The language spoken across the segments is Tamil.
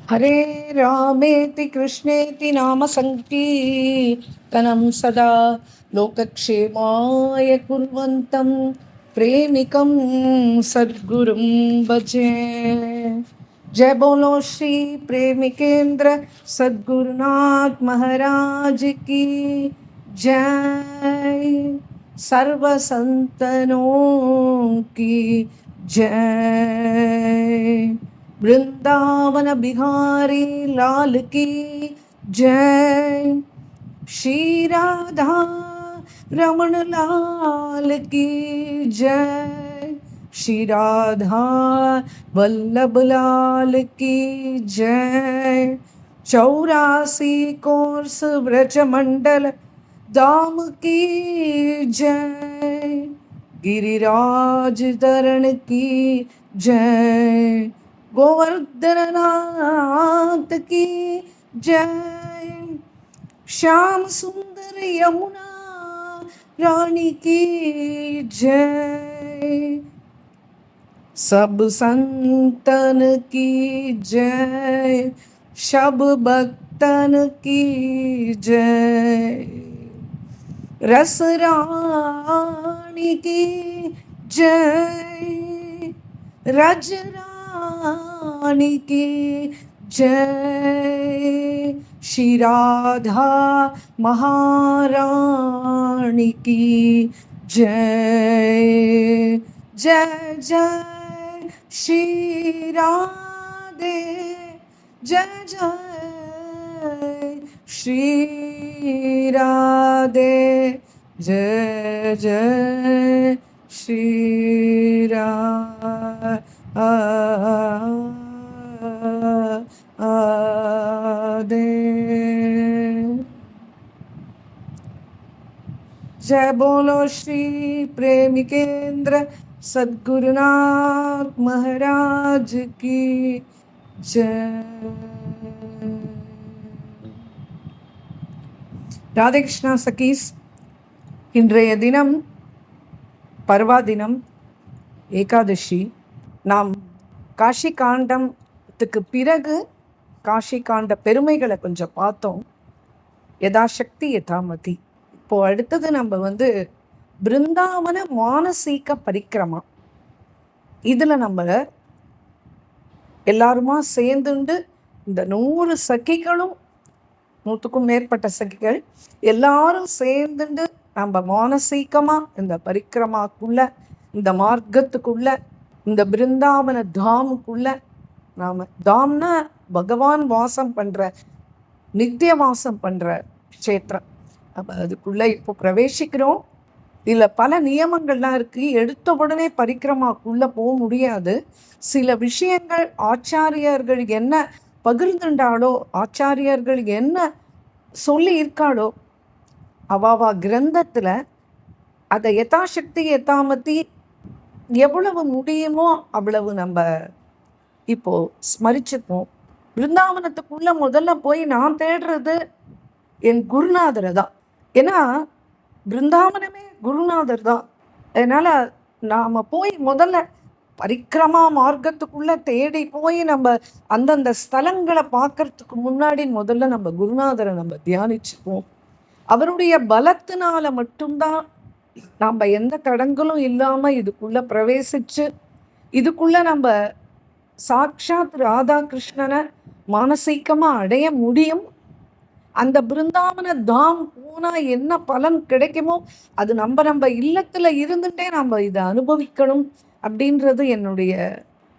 हरे रामेति कृष्णेति नाम संकीर्तनं सदा लोकक्षेमाय कुर्वन्तं प्रेमिकं सद्गुरुं भजे। जय बोलो श्री प्रेमिकेंद्र सद्गुरुनाथ महाराज की जय। सर्व संतनों की जय। वृंदावन बिहारी लाल की जय। श्री राधा रमण लाल की जय। श्री राधा वल्लभ लाल की जय। 84 कोर्स व्रज मंडल धाम की जय। गिरिराज धरण की जय। गोवर्धननाथ की जय। श्याम सुंदर यमुना रानी की जय। सब संतन की जय। सब भक्तन की जय। रस रानी की जय। रज रानी की जय। श्री राधा महारानी की जय। जय जय श्री राधे। जय जय श्री राधे। जय जय श्री राधे। जय बोलो श्री प्रेमिकेंद्र सद्गुरुनाथ महाराज की जय। ராதே கிருஷ்ணா சகீஸ். இன்றைய தினம் பர்வா தினம், ஏகாதசி. நாம் காஷி காண்டத்துக்கு பிறகு காஷி காண்ட பெருமைகளை கொஞ்சம் பார்த்தோம். யதாசக்தி யதாமதி. இப்போ அடுத்தது நம்ம பிருந்தாவன மானசீக பரிக்கிரமா. இதுல நம்ம எல்லாருமா சேர்ந்துண்டு இந்த 100 சகிகளும், 100க்கும் மேற்பட்ட சகிகள் எல்லாரும் சேர்ந்துட்டு நம்ம மானசீகமா இந்த பரிக்கிரமாக்குள்ள, இந்த மார்க்கத்துக்குள்ள, இந்த பிருந்தாவன தாமுக்குள்ள, நாம தாம்னா பகவான் வாசம் பண்ற, நித்திய வாசம் பண்ற க்ஷேத்திரம். அப்ப அதுக்குள்ள இப்போ பிரவேசிக்கிறோம். இதுல பல நியமங்கள்லாம் இருக்கு. எடுத்த உடனே பரிக்கிரமாக்குள்ள போக முடியாது. சில விஷயங்கள் ஆச்சாரியர்கள் என்ன பகிர்ந்துண்டாலோ, ஆச்சாரியர்கள் என்ன சொல்லி இருக்காளோ, அவாவா கிரந்தத்துல அதை யதாசக்தி யதாமதி எவ்வளவு முடியுமோ அவ்வளவு நம்ம இப்போ ஸ்மரிச்சுப்போம். பிருந்தாவனத்துக்குள்ள முதல்ல போய் நான் தேடுறது என் குருநாதரை தான். ஏன்னா பிருந்தாவனமே குருநாதர் தான். அதனால நாம போய் முதல்ல பரிக்கிரமா மார்க்கத்துக்குள்ள தேடி போய் நம்ம அந்தந்த ஸ்தலங்களை பார்க்கறதுக்கு முன்னாடி முதல்ல நம்ம குருநாதரை நம்ம தியானிச்சுப்போம். அவருடைய பலத்தினால மட்டும்தான் நம்ம எந்த தடங்களும் இல்லாம இதுக்குள்ள பிரவேசிச்சு, இதுக்குள்ள நம்ம சாட்சாத் ராதா கிருஷ்ணனை மானசீகமா அடைய முடியும். அந்த பிருந்தாவன தாம் போனா என்ன பலன் கிடைக்குமோ அது நம்ம இல்லத்துல இருந்துட்டே நம்ம இதை அனுபவிக்கணும் அப்படின்றது என்னுடைய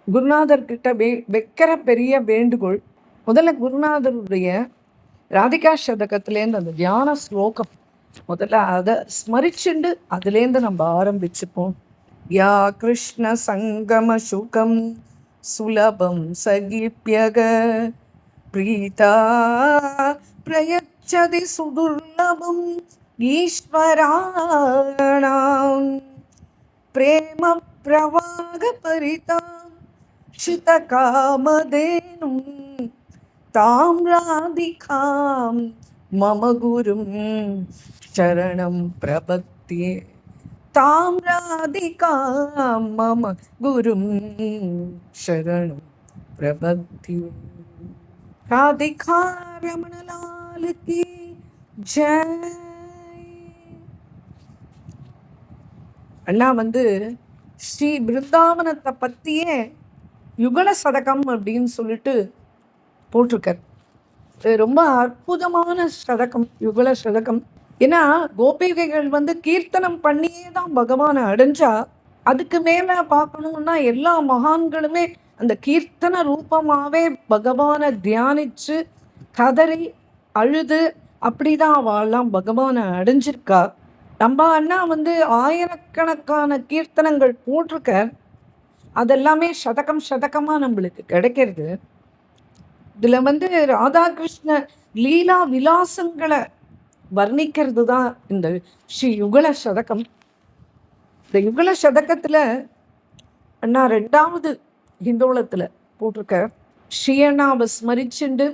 குருநாதர்கிட்ட வைக்கிற பெரிய வேண்டுகோள். முதல்ல குருநாதருடைய ராதிகா சதகத்திலேருந்து அந்த தியான ஸ்லோகம் முதல்ல அதை ஸ்மரிச்சுண்டு அதுலேருந்து நம்ம ஆரம்பிச்சுப்போம். யா கிருஷ்ண சங்கம சுகம் சுலபம் சகிப்யக பிரீதா பிரயச்சதி சுதுர்லபம் ஈஸ்வராணாம் பிரேம பிரவாக பரிதாம் சித காமதேனும் தாம் ராதிகாம் மம குரும் சரணம் பிரபத்தியே. தாம் ராதிகாம் மம குரும் சரணம் பிரபத்தியே. ராதிகா ரமணலால் கி ஜெய். அண்ணா ஸ்ரீ பிருந்தாவனத்தை பற்றியே யுகல சதகம் அப்படின்னு சொல்லிட்டு போட்டிருக்கார். ரொம்ப அற்புதமான சதகம் யுகல சதகம். ஏன்னா கோபிகைகள் கீர்த்தனம் பண்ணியே தான் பகவானை அடைஞ்சா. அதுக்கு மேல பார்க்கணும்னா எல்லா மகான்களுமே அந்த கீர்த்தன ரூபமாவே பகவானை தியானிச்சு கதறி அழுது அப்படிதான் அவெல்லாம் பகவானை அடைஞ்சிருக்கா. நம்ம அண்ணா ஆயிரக்கணக்கான கீர்த்தனங்கள் போட்டிருக்க. அதெல்லாமே சதகம் சதகமா நம்மளுக்கு கிடைக்கிறது. இதுல ராதாகிருஷ்ண லீலா விலாசங்களை வர்ணிக்கிறது தான் இந்த ஸ்ரீ யுகல சதகம். இந்த யுகல சதகத்துல அண்ணா 2வது ஹிந்தோளத்துல போட்டிருக்க. ஸ்ரீ அண்ணாவை ஸ்மரிச்சுண்டு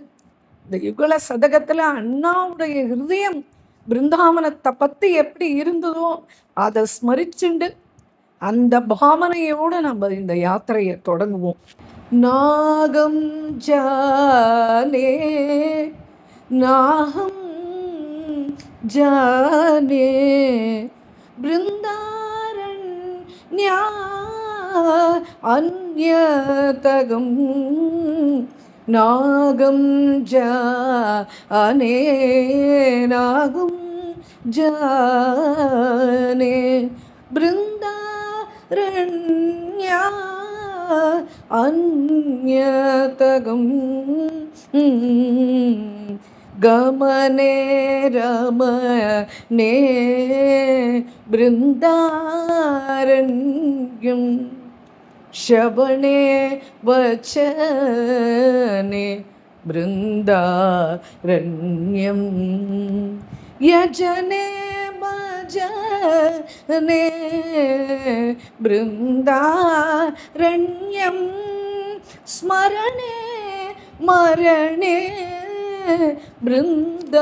இந்த யுகல சதகத்துல அண்ணாவுடைய ஹிருதயம் பிருந்தாவனத்தை பத்தி எப்படி இருந்ததோ அதை ஸ்மரிச்சுண்டு அந்த பாவனையோடு நம்ம இந்த யாத்திரையை தொடங்குவோம். நாகம் ஜானே நாகம் ஜானே பிருந்தாரண்யா அன்யதகம் நாகம் ஜானே நாகம் ஜானே பிருந்தாரண்யா அன்யதகம் கமனே ரமனே பிருந்தாரண்யம் ஷவணே வச்சனே பிருந்தாரண்யம் யஜனே பஜனே பிருந்தாரண்யம் ஸ்மரணே மரணே பிருந்தாரண்யம்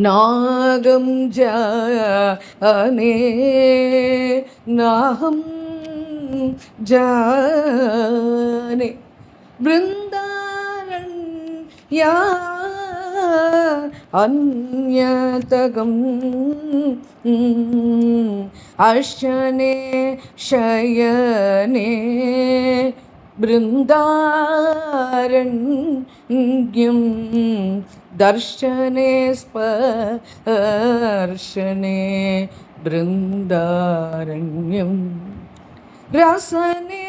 நாகம் ஜானே நாகம் ஜானே பிருந்தாரண்யா அன்யதகம் அர்ஷனே ஷயனே பிருந்தாரண்யம் தர்ஷனே ஸ்பர்ஷனே பிருந்தாரண்யம் ரசனே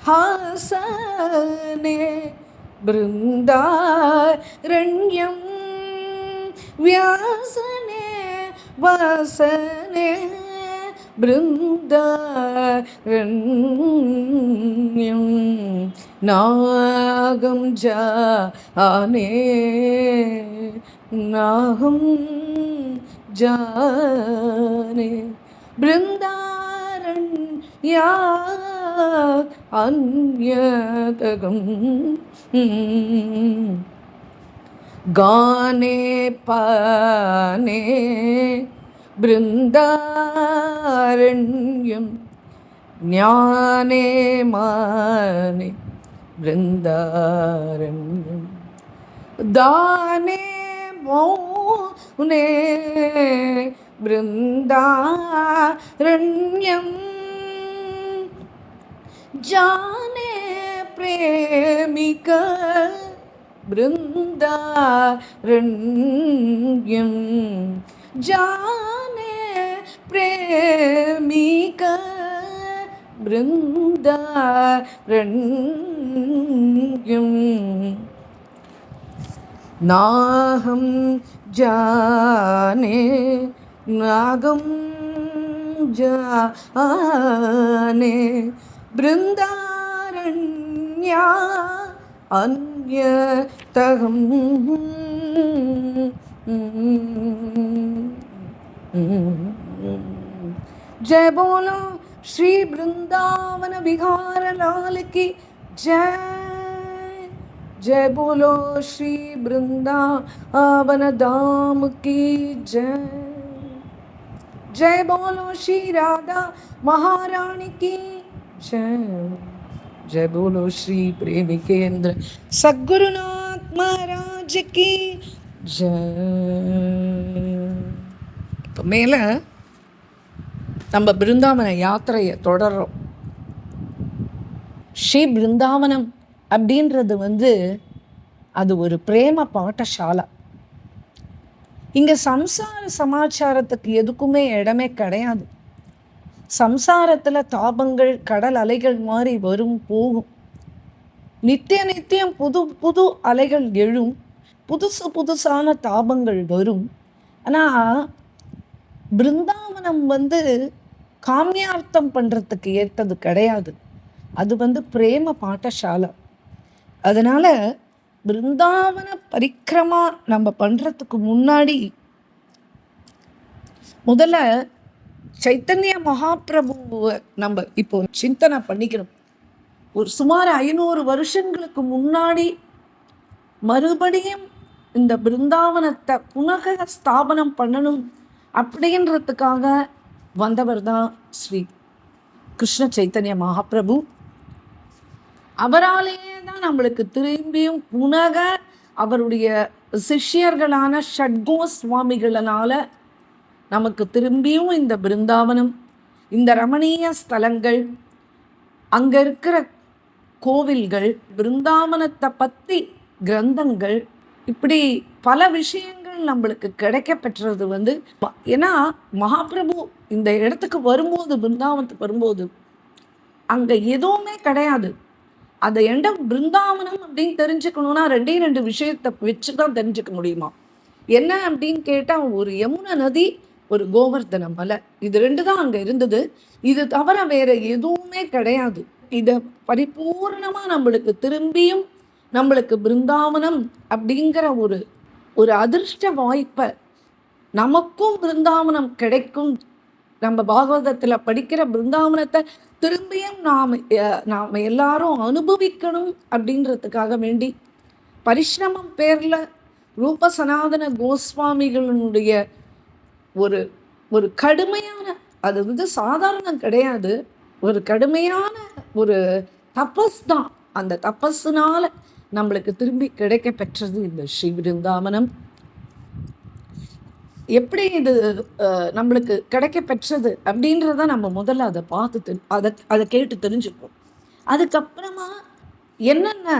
ஹாசனே பிருந்தாரண்யம் வியாசனே வாசனே பிருந்தாரண்யம் நாகம் ஜானே நாகம் ஜானே பிருந்தாரண்யா அன்யதகம் கானே பானே பிருந்தாரண்யம் ஞானே மானே பிருந்தாரண்யம் தானே மௌனே பிருந்தாரண்யம் जाने प्रेमिक बृंदारण्यम जाने प्रेमिक बृंदारण्यम नाहम जाने नागम जाने बृंदारण्या अन्यतहम् जय बोलो श्री वृंदावन विहार लाल की जय। जय बोलो श्री वृंदावन धाम की जय। जय बोलो श्री राधा महारानी की जय। जय बोलो श्री प्रेमिकेंद्र सद्गुरुनाथ महाराज की जय. இப்போ மேலே நம்ம பிருந்தாவன யாத்திரையை தொடர்றோம். ஸ்ரீ பிருந்தாவனம் அப்படின்றது அது ஒரு பிரேம பாட்டசாலை. இங்கே சம்சார சமாச்சாரத்துக்கு எதுக்குமே இடமே கிடையாது. சம்சாரத்தில் தாபங்கள் கடல் அலைகள் மாதிரி வரும் போகும். நித்தியம் புது புது அலைகள் எழும், புதுசான தாபங்கள் வரும். ஆனால் பிருந்தாவனம் காமியார்த்தம் பண்ணுறதுக்கு ஏற்றது கிடையாது. அது பிரேம பாட்டசாலை. அதனால் பிருந்தாவன பரிக்கிரமா நம்ம பண்ணுறதுக்கு முன்னாடி முதல்ல சைத்தன்ய மகாபிரபுவை நம்ம இப்போ சிந்தனை பண்ணிக்கணும். ஒரு சுமார் 500 வருஷங்களுக்கு முன்னாடி மறுபடியும் இந்த பிருந்தாவனத்தை புனக ஸ்தாபனம் பண்ணணும் அப்படின்றதுக்காக வந்தவர் தான் ஸ்ரீ கிருஷ்ண சைத்தன்ய மகாபிரபு. அவராலேயே தான் நம்மளுக்கு திரும்பியும் புனக அவருடைய சிஷ்யர்களான ஷட்கோ சுவாமிகளால் நமக்கு திரும்பியும் இந்த பிருந்தாவனம், இந்த ரமணீய ஸ்தலங்கள், அங்கே இருக்கிற கோவில்கள், பிருந்தாவனத்தை பற்றி கிரந்தங்கள், இப்படி பல விஷயங்கள் நம்மளுக்கு கிடைக்க பெற்றது. ஏன்னா மகாபிரபு இந்த இடத்துக்கு வரும்போது, பிருந்தாவனத்துக்கு வரும்போது அங்கே எதுவுமே கிடையாது. அந்த இடம் பிருந்தாவனம் அப்படின்னு தெரிஞ்சுக்கணுன்னா 2 விஷயத்தை வச்சு தான் தெரிஞ்சுக்க முடியுமா? என்ன அப்படின்னு கேட்டால், ஒரு யமுனா நதி, ஒரு கோவர்தன மலை, இது 2 தான் அங்கே இருந்தது. இது தவிர வேற எதுவுமே கிடையாது. இதை பரிபூர்ணமாக நம்மளுக்கு திரும்பியும் நம்மளுக்கு பிருந்தாவனம் அப்படிங்கிற ஒரு அதிர்ஷ்ட வாய்ப்பை, நமக்கும் பிருந்தாவனம் கிடைக்கும், நம்ம பாகவதத்தில் படிக்கிற பிருந்தாவனத்தை திரும்பியும் நாம் எல்லாரும் அனுபவிக்கணும் அப்படின்றதுக்காக வேண்டி பரிசிரமம் பேரில் ரூப சனாதன கோஸ்வாமிகளுடைய ஒரு கடுமையான, அது சாதாரணம் கிடையாது, ஒரு கடுமையான ஒரு தபஸ் தான். அந்த தபஸ்னால நம்மளுக்கு திரும்பி கிடைக்க பெற்றது இந்த ஸ்ரீ பிருந்தாவனம். எப்படி இது நம்மளுக்கு கிடைக்க பெற்றது அப்படின்றத நம்ம முதல்ல அதை பார்த்து அதை கேட்டு தெரிஞ்சுப்போம். அதுக்கப்புறமா என்னென்ன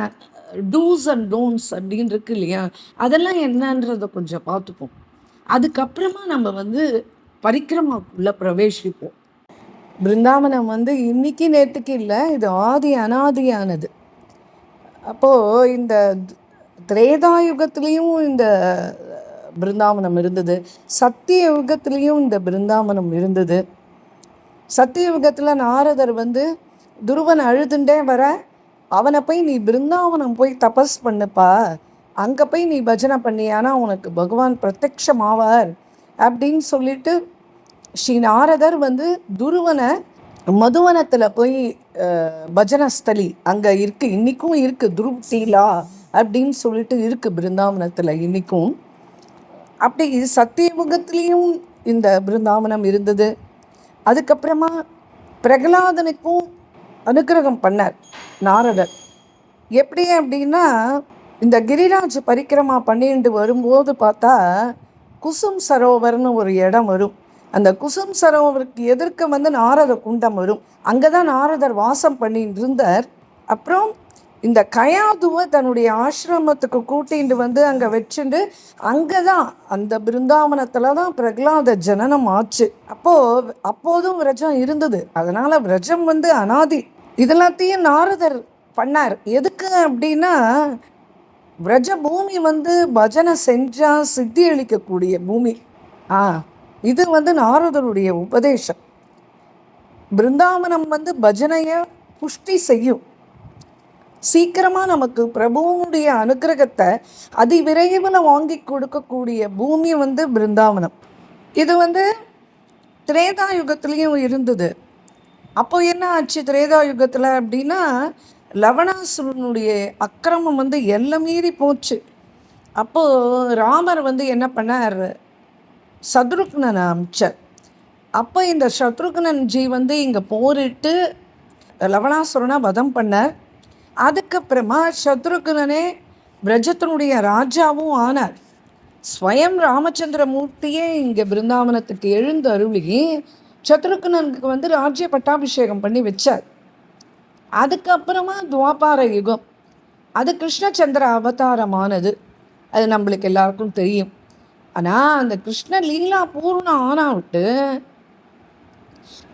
டூஸ் அண்ட் டோன்ட்ஸ் அப்படின்னு இருக்கு இல்லையா, அதெல்லாம் என்னன்றதை கொஞ்சம் பார்த்துப்போம். அதுக்கப்புறமா நம்ம பரிக்கிரமாக்குள்ளே பிரவேசிப்போம். பிருந்தாவனம் இன்னைக்கு நேற்றுக்கு இல்லை, இது ஆதி அனாதியானது. அப்போது இந்த திரேதாயுகத்துலேயும் இந்த பிருந்தாவனம் இருந்தது, சத்திய யுகத்துலேயும் இந்த பிருந்தாவனம் இருந்தது. சத்திய யுகத்தில் நாரதர் துருவன் அழுதுண்டே வர, அவனை போய் நீ பிருந்தாவனம் போய் தபஸ் பண்ணுப்பா, அங்கே போய் நீ பஜனை பண்ணியானா உனக்கு பகவான் பிரத்யக்ஷமாவார் அப்படின்னு சொல்லிட்டு ஸ்ரீ நாரதர் துருவனை மதுவனத்தில் போய் பஜனஸ்தலி அங்கே இருக்குது, இன்றைக்கும் இருக்குது, துருப்தீலா அப்படின்னு சொல்லிட்டு இருக்குது பிருந்தாவனத்தில் இன்றைக்கும். அப்படி சத்தியயுகத்திலையும் இந்த பிருந்தாவனம் இருந்தது. அதுக்கப்புறமா பிரகலாதனுக்கும் அனுக்கிரகம் பண்ணார் நாரதர். எப்படி அப்படின்னா, இந்த கிரிராஜ் பரிக்கிரமா பண்ணிட்டு வரும்போது பார்த்தா குசும் சரோவர்னு ஒரு இடம் வரும். அந்த குசும் சரோவருக்கு எதிர்க்க நாரத குண்டம் வரும். அங்கே தான் நாரதர் வாசம் பண்ணிட்டு இருந்தார். அப்புறம் இந்த கயாதுவை தன்னுடைய ஆசிரமத்துக்கு கூட்டிகிட்டு அங்கே வச்சுட்டு, அங்கே தான் அந்த பிருந்தாவனத்தில் தான் பிரகலாத ஜனனம் ஆச்சு. அப்போதும் விரஜம் இருந்தது. அதனால் விரஜம் அனாதி. இதெல்லாத்தையும் நாரதர் பண்ணார். எதுக்கு அப்படின்னா, விரஜ பூமி பஜனை செஞ்சால் சித்தி அளிக்கக்கூடிய பூமி. இது நாரதருடைய உபதேசம். பிருந்தாவனம் பஜனையை புஷ்டி செய்யும். சீக்கிரமாக நமக்கு பிரபுவனுடைய அனுக்கிரகத்தை அதிவிரைவில் வாங்கி கொடுக்கக்கூடிய பூமி பிருந்தாவனம். இது திரேதாயுகத்துலேயும் இருந்தது. அப்போ என்ன ஆச்சு திரேதாயுகத்தில் அப்படின்னா, லவணாசுரனுடைய அக்கிரமம் எல்லை மீறி போச்சு. அப்போது ராமர் என்ன பண்ணார், சத்ருக்னனை அமிச்சார். அப்போ இந்த சத்ருக்னன் ஜி இங்கே போரிட்டு லவணாசுரனை வதம் பண்ணார். அதுக்கப்புறமா சத்ருக்னனே பிரஜத்தினுடைய ராஜாவும் ஆனார். ஸ்வயம் ராமச்சந்திர மூர்த்தியே இங்கே பிருந்தாவனத்துக்கு எழுந்து அருளி சத்ருக்னனுக்கு ராஜ்ய பட்டாபிஷேகம் பண்ணி வச்சார். அதுக்கப்புறமா துவாபார யுகம், அது கிருஷ்ணச்சந்திர அவதாரமானது. அது நம்மளுக்கு எல்லாருக்கும் தெரியும். ஆனால் அந்த கிருஷ்ண லீலா பூர்ணம் ஆனாவிட்டு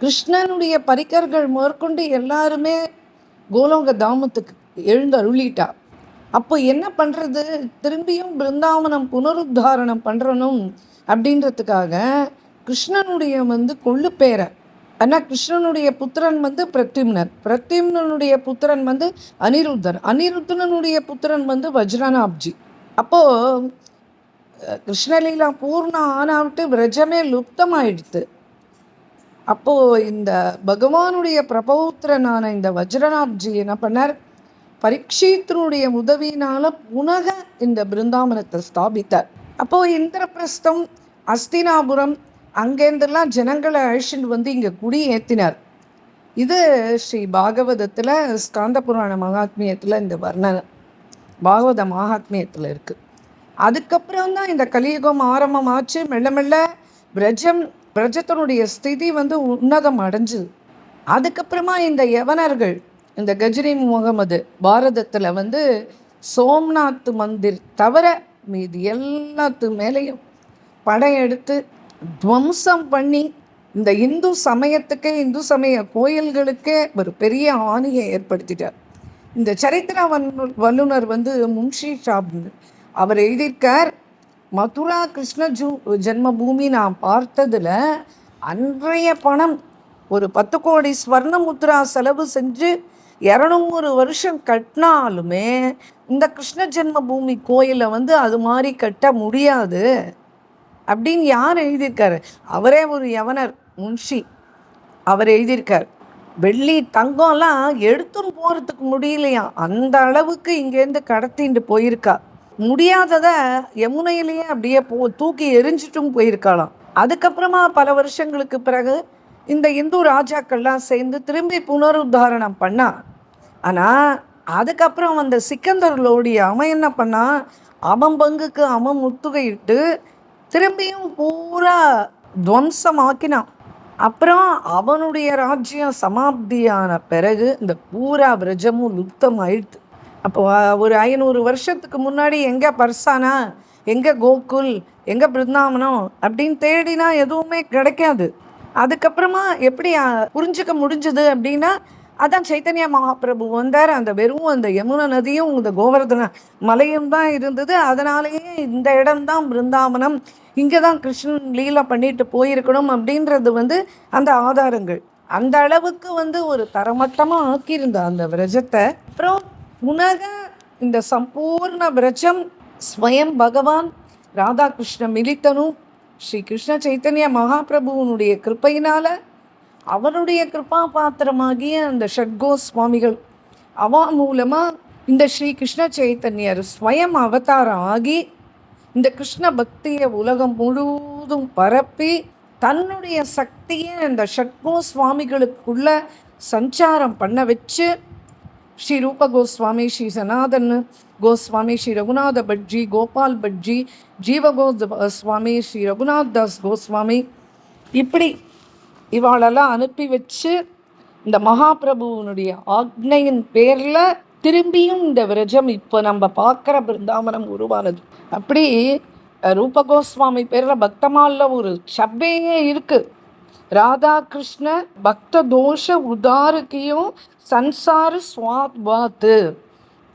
கிருஷ்ணனுடைய பரிக்கர்கள் மேற்கொண்டு எல்லாருமே கோலோக தாமத்துக்கு எழுந்து அருளிட்டா. அப்போ என்ன பண்ணுறது, திரும்பியும் பிருந்தாவனம் புனருத்தாரணம் பண்ணுறணும் அப்படின்றதுக்காக கிருஷ்ணனுடைய கொள்ளு பேரை, ஆனால் கிருஷ்ணனுடைய புத்திரன் பிரத்யும்னர், பிரத்யும்னனுடைய புத்திரன் அனிருத்தர், அனிருத்தனுடைய புத்திரன் வஜ்ரநாப்ஜி. அப்போது கிருஷ்ணலீலா பூர்ணம் ஆனாவிட்டு விரஜமே லுப்தமாயிடுத்து. அப்போது இந்த பகவானுடைய பிரபௌத்திரனான இந்த வஜ்ரநாப்ஜி என்ன பண்ணார், பரீட்சித்தினுடைய உதவியினால் புனக இந்த பிருந்தாவனத்தை ஸ்தாபித்தார். அப்போது இந்திரபிரஸ்தம், அஸ்தினாபுரம் அங்கேருந்தெல்லாம் ஜனங்களை அழிச்சுட்டு இங்கே குடி ஏற்றினார். இது ஸ்ரீ பாகவதத்தில் ஸ்காந்த புராண மகாத்மியத்தில் இந்த வர்ணனை பாகவத மகாத்மியத்தில் இருக்குது. அதுக்கப்புறம் தான் இந்த கலியுகம் ஆரம்பமாச்சு. மெல்ல மெல்ல பிரஜத்தினுடைய ஸ்திதி உன்னதம் அடைஞ்சுது. அதுக்கப்புறமா இந்த யவனர்கள், இந்த கஜினி முகமது பாரதத்தில் சோம்நாத் மந்திர் தவிர மீது எல்லாத்து மேலேயும் படையெடுத்து துவம்சம் பண்ணி இந்த இந்து சமயத்துக்கே, இந்து சமய கோயில்களுக்கே ஒரு பெரிய ஆணியை ஏற்படுத்திட்டார். இந்த சரித்திர வல்லுனர் முன்ஷி ஷாப் அவர் எழுதியிருக்கார், மதுரா கிருஷ்ண ஜென்மபூமி நான் பார்த்ததில் அன்றைய பணம் ஒரு 10 கோடி ஸ்வர்ண முத்ரா செலவு செஞ்சு 200 வருஷம் கட்டினாலுமே இந்த கிருஷ்ண ஜென்மபூமி கோயிலை அது மாதிரி கட்ட முடியாது அப்படின்னு யார் எழுதியிருக்காரு? அவரே ஒரு யவனர் முன்ஷி, அவர் எழுதியிருக்கார். வெள்ளி தங்கம்லாம் எடுத்துன்னு போகிறதுக்கு முடியலையா, அந்த அளவுக்கு இங்கேருந்து கடத்திட்டு போயிருக்கா. முடியாததை யமுனையிலேயே அப்படியே தூக்கி எரிஞ்சிட்டும் போயிருக்காளாம். அதுக்கப்புறமா பல வருஷங்களுக்கு பிறகு இந்த இந்து ராஜாக்கள்லாம் சேர்ந்து திரும்பி புனருத்தாரணம் பண்ணா. ஆனால் அதுக்கப்புறம் அந்த சிக்கந்தர்லோடைய அவன் என்ன பண்ணா, அவன் பங்குக்கு அவன் முத்துகையிட்டு திரும்பியும் பூரா துவம்சமாக்கினான். அப்புறம் அவனுடைய ராஜ்யம் சமாப்தியான பிறகு இந்த பூரா விரஜமும் லுப்தம் ஆயிடுது. அப்போ ஒரு 500 வருஷத்துக்கு முன்னாடி எங்கே பர்சானா, எங்கே கோகுல், எங்கே பிருந்தாவனம் அப்படின்னு தேடினா எதுவுமே கிடைக்காது. அதுக்கப்புறமா எப்படி புரிஞ்சுக்க முடிஞ்சுது அப்படின்னா, அதான் சைத்தன்ய மகாபிரபு வந்தார். அந்த வெறும் அந்த யமுனா நதியும் இந்த கோவர்தன மலையும் தான் இருந்தது. அதனாலேயே இந்த இடம்தான் பிருந்தாவனம், இங்கே தான் கிருஷ்ணன் லீலா பண்ணிட்டு போயிருக்கணும் அப்படின்றது அந்த ஆதாரங்கள். அந்த அளவுக்கு ஒரு தரமட்டமாக ஆக்கியிருந்த அந்த விரஜத்தை. அப்புறம் புனக இந்த சம்பூர்ண விரஜம் ஸ்வயம் பகவான் ராதாகிருஷ்ண மிலித்தனும் ஸ்ரீ கிருஷ்ண சைத்தன்ய மகாபிரபுவனுடைய கிருப்பையினால், அவருடைய கிருப்பா பாத்திரமாகிய அந்த ஷட்கோ சுவாமிகள் அவா மூலமாக இந்த ஸ்ரீ கிருஷ்ண சைத்தன்யர் ஸ்வயம் அவதாரம் ஆகி இந்த கிருஷ்ண பக்தியை உலகம் முழுவதும் பரப்பி தன்னுடைய சக்தியை இந்த ஷட்கோ சுவாமிகளுக்குள்ள சஞ்சாரம் பண்ண வச்சு ஸ்ரீ ரூப கோஸ்வாமி, ஸ்ரீ சனாதன் கோஸ்வாமி, ஸ்ரீ ரகுநாத பட்ஜி, கோபால் பட்ஜி, ஜீவகோ சுவாமி, ஸ்ரீ ரகுநாத் தாஸ் கோஸ்வாமி, இப்படி இவாளெல்லாம் அனுப்பி வச்சு இந்த மகாபிரபுவனுடைய ஆக்னையின் பேரில் திரும்பியும் இந்த விரஜம் இப்போ நம்ம பார்க்குற பிருந்தாவனம் உருவானது. அப்படி ரூப கோஸ்வாமி பேரில் பக்தமாலில் ஒரு சப்பையே இருக்குது. ராதா கிருஷ்ண பக்த தோஷ உதாருக்கியும் சன்சார ஸ்வாத்வாத்து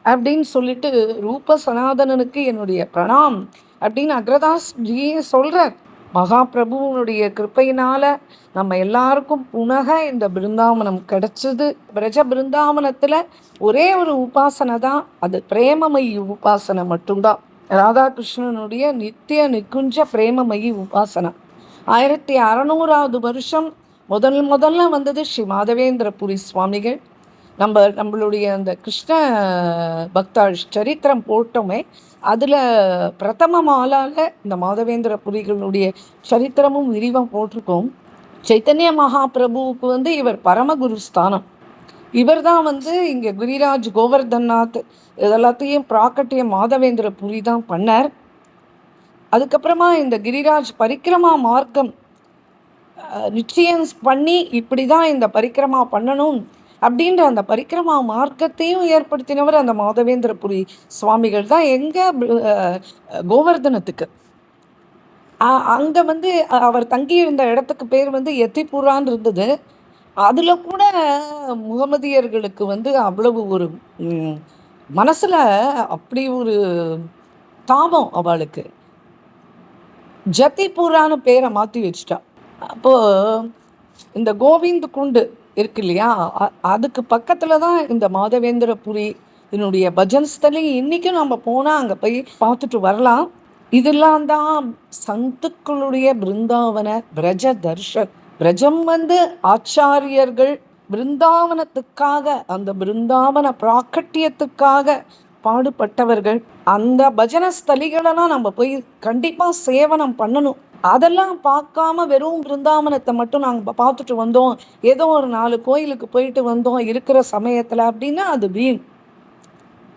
அப்படின்னு சொல்லிட்டு ரூப சனாதனனுக்கு என்னுடைய பிரணாம் அப்படின்னு அக்ரதாஸ் ஜியே சொல்கிறார். மகாபிரபுவனுடைய கிருப்பையினால் நம்ம எல்லாருக்கும் புனக இந்த பிருந்தாவனம் கிடச்சிது. பிரஜ பிருந்தாவனத்தில் ஒரே ஒரு உபாசனை தான், அது பிரேமமயி உபாசனை மட்டும்தான். ராதாகிருஷ்ணனுடைய நித்திய நிக்குஞ்ச பிரேமமயி உபாசனை. 1600ஆவது வருஷம் முதல்ல வந்தது ஸ்ரீ மாதவேந்திரபுரி சுவாமிகள். நம்மளுடைய அந்த கிருஷ்ண பக்தா சரித்திரம் போட்டோமே, அதில் பிரதம மாலால் இந்த மாதவேந்திரபுரிகளுடைய சரித்திரமும் விரிவாக போட்டிருக்கோம். சைத்தன்ய மகாபிரபுவுக்கு இவர் பரமகுரு ஸ்தானம். இவர் தான் வந்து இங்கே கிரிராஜ் கோவர்தன்நாத் இதெல்லாத்தையும் பிராக்கட்டிய மாதவேந்திர புரி தான் பண்ணார். அதுக்கப்புறமா இந்த கிரிராஜ் பரிக்கிரமா மார்க்கம் நிச்சயம் பண்ணி இப்படி தான் இந்த பரிக்கிரமா பண்ணணும் அப்படின்ற அந்த பரிக்கிரமா மார்க்கத்தையும் ஏற்படுத்தினவர் அந்த மாதவேந்திரபுரி சுவாமிகள் தான். எங்கே கோவர்தனத்துக்கு அங்கே வந்து அவர் தங்கியிருந்த இடத்துக்கு பேர் வந்து எத்திபுரான்னு இருந்தது. அதில் கூட முகமதியர்களுக்கு வந்து அவ்வளவு ஒரு மனசில் அப்படி ஒரு தாபம், அவளுக்கு ஜத்திபுரான்னு பேரை மாற்றி வச்சுட்டா. அப்போது இந்த கோவிந்த் குண்டு இருக்கு இல்லையா, அதுக்கு பக்கத்தில் தான் இந்த மாதவேந்திரபுரி இதனுடைய பஜன் ஸ்தலி. இன்றைக்கும் நம்ம போனால் அங்கே போய் பார்த்துட்டு வரலாம். இதெல்லாம் தான் சந்துக்களுடைய பிருந்தாவன பிரஜ தர்ஷன். பிரஜம் வந்து ஆச்சாரியர்கள் பிருந்தாவனத்துக்காக, அந்த பிருந்தாவன பிராக்கட்டியத்துக்காக பாடுபட்டவர்கள். அந்த பஜன ஸ்தலிகளெல்லாம் நம்ம போய் கண்டிப்பாக சேவனம் பண்ணணும். அதெல்லாம் பார்க்காம வெறும் பிருந்தாவனத்தை மட்டும் நாங்கள் பார்த்துட்டு வந்தோம், ஏதோ ஒரு 4 கோயிலுக்கு போயிட்டு வந்தோம் இருக்கிற சமயத்தில் அப்படின்னா அது வீண்.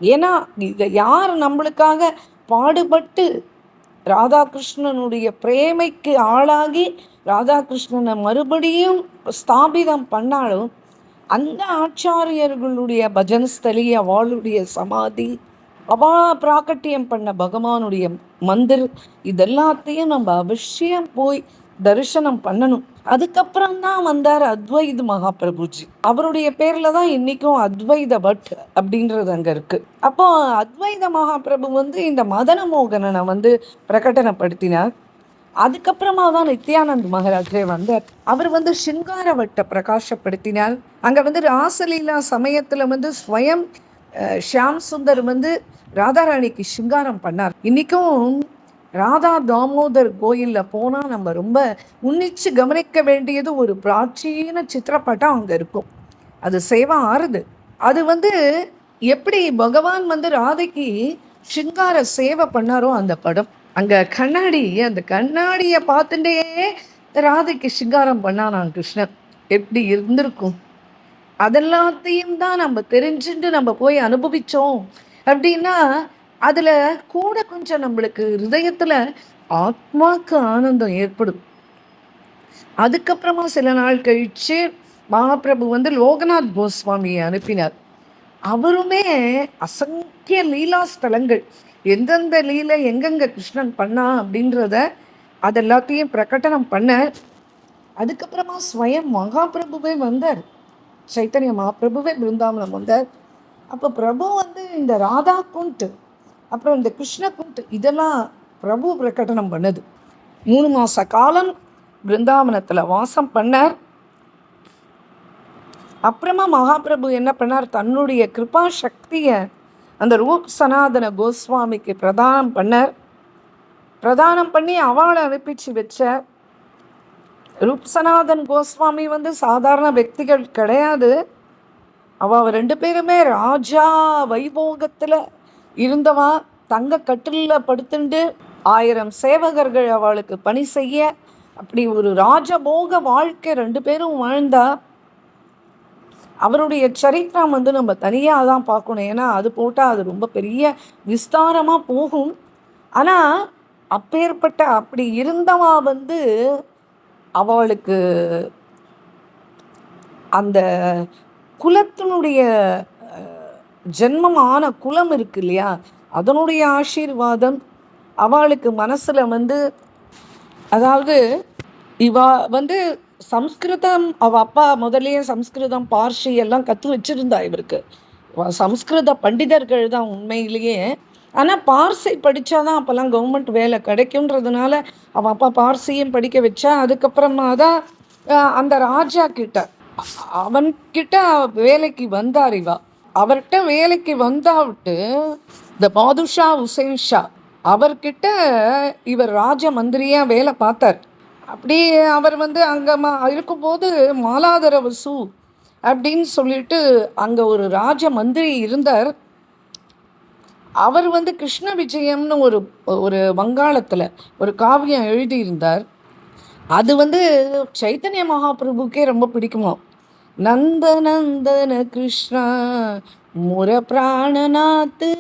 ஏன்னா இதை யார் நம்மளுக்காக பாடுபட்டு ராதாகிருஷ்ணனுடைய பிரேமைக்கு ஆளாகி ராதாகிருஷ்ணனை மறுபடியும் ஸ்தாபிதம் பண்ணாலும் அந்த ஆச்சாரியர்களுடைய பஜன்ஸ்தலி, அவளுடைய சமாதி, அவா பிராக்கட்டியம் பண்ண பகவானுடைய மந்திர், இதெல்லாத்தையும் நம்ம அவசியம் போய் தரிசனம் பண்ணணும். அதுக்கப்புறம் தான் வந்தார் அத்வைத மகாபிரபுஜி. அவருடைய பேரில் தான் இன்றைக்கும் அத்வைத பட் அப்படின்றது அங்கே இருக்குது. அப்போ அத்வைத மகாபிரபு வந்து இந்த மதன மோகனனை வந்து பிரகடனப்படுத்தினார். அதுக்கப்புறமா தான் நித்யானந்த் மகாராஜே வந்தார். அவர் வந்து சிங்காரவட்டை பிரகாசப்படுத்தினார். அங்கே வந்து ராசலீலா சமயத்தில் வந்து ஸ்வயம் ஷியாம் சுந்தர் வந்து ராதாராணிக்கு சிங்காரம் பண்ணார். இன்றைக்கும் ராதா தாமோதர் கோயிலில் போனால் நம்ம ரொம்ப உன்னிச்சு கவனிக்க வேண்டியது ஒரு பிராச்சீன சித்திரப்பட்டம் அங்கே இருக்கும். அது சேவா ஆறுது. அது வந்து எப்படி பகவான் வந்து ராதைக்கு சிங்கார சேவை பண்ணாரோ அந்த படம். அங்கே கண்ணாடி, அந்த கண்ணாடியை பார்த்துட்டே ராதைக்கு சிங்காரம் பண்ணானான் கிருஷ்ணன். எப்படி இருந்திருக்கும்? அதெல்லாத்தையும் தான் நம்ம தெரிஞ்சுட்டு நம்ம போய் அனுபவித்தோம் அப்படின்னா அதில் கூட கொஞ்சம் நம்மளுக்கு ஹிருதயத்தில் ஆத்மாக்கு ஆனந்தம் ஏற்படும். அதுக்கப்புறமா சில நாள் கழித்து மகாபிரபு வந்து லோகநாத் கோஸ்வாமியை அனுப்பினார். அவருமே அசங்கிய லீலா ஸ்தலங்கள், எந்தெந்த லீலை எங்கெங்கே கிருஷ்ணன் பண்ணா அப்படின்றத அதெல்லாத்தையும் பிரகடனம் பண்ண. அதுக்கப்புறமா ஸ்வயம் மகாபிரபுவே வந்தார், சைத்தன்ய மகாபிரபுவே பிருந்தாவனம் வந்தார். அப்போ பிரபு வந்து இந்த ராதா குண்ட் அப்புறம் இந்த கிருஷ்ண குண்ட் இதெல்லாம் பிரபு பிரகடனம் பண்ணது. 3 மாத காலம் பிருந்தாவனத்தில் வாசம் பண்ணார். அப்புறமா மகாபிரபு என்ன பண்ணார், தன்னுடைய கிருபா சக்தியை அந்த ரூப் சனாதன கோஸ்வாமிக்கு பிரதானம் பண்ணார். பிரதானம் பண்ணி அவளை அனுப்பிச்சு வச்சார். ரூப் சனாதன் கோஸ்வாமி வந்து சாதாரண వ్యక్తిகள் கிடையாது. அவள் 2 பேருமே ராஜா வைபோகத்தில் இருந்தவா. தங்க கட்டிலில் படுத்துண்டு 1000 சேவகர்கள் அவளுக்கு பணி செய்ய, அப்படி ஒரு ராஜபோக வாழ்க்கை 2 பேரும் வாழ்ந்தா. அவருடைய சரித்திரம் வந்து நம்ம தனியாக தான் பார்க்கணும், ஏன்னா அது போட்டால் அது ரொம்ப பெரிய விஸ்தாரமாக போகும். ஆனால் அப்பேற்பட்ட அப்படி இருந்தவா வந்து அவளுக்கு அந்த குலத்தினுடைய ஜென்மமான குலம் இருக்கு இல்லையா, அதனுடைய ஆசீர்வாதம் அவளுக்கு மனசில் வந்து, அதாவது இவா வந்து சம்ஸ்கிருதம், அவள் அப்பா முதலே சம்ஸ்கிருதம் பார்சி எல்லாம் கற்று வச்சுருந்தா. இவருக்கு சம்ஸ்கிருத பண்டிதர்கள் தான் உண்மையிலேயே. ஆனால் பார்சி படித்தாதான் அப்போல்லாம் கவர்மெண்ட் வேலை கிடைக்குன்றதுனால அவள் அப்பா பார்சியும் படிக்க வச்சா. அதுக்கப்புறமா தான் அந்த ராஜா கிட்ட அவன்கிட்ட வேலைக்கு வந்தார் இவா. அவர்கிட்ட வேலைக்கு வந்தாவிட்டு இந்த பாதுஷா உசேன் ஷா அவர்கிட்ட இவர் ராஜ மந்திரியாக வேலை பார்த்தார். அப்படி அவர் வந்து அங்கே இருக்கும்போது மாலாதர வசு அப்படின்னு சொல்லிட்டு அங்கே ஒரு ராஜ மந்திரி இருந்தார். அவர் வந்து கிருஷ்ண விஜயம்னு ஒரு வங்காளத்தில் ஒரு காவியம் எழுதியிருந்தார். அது வந்து சைத்தன்ய மகாபிரபுக்கே ரொம்ப பிடிக்குமா. நந்த நந்தன கிருஷ்ணா முர பிராணநாத்து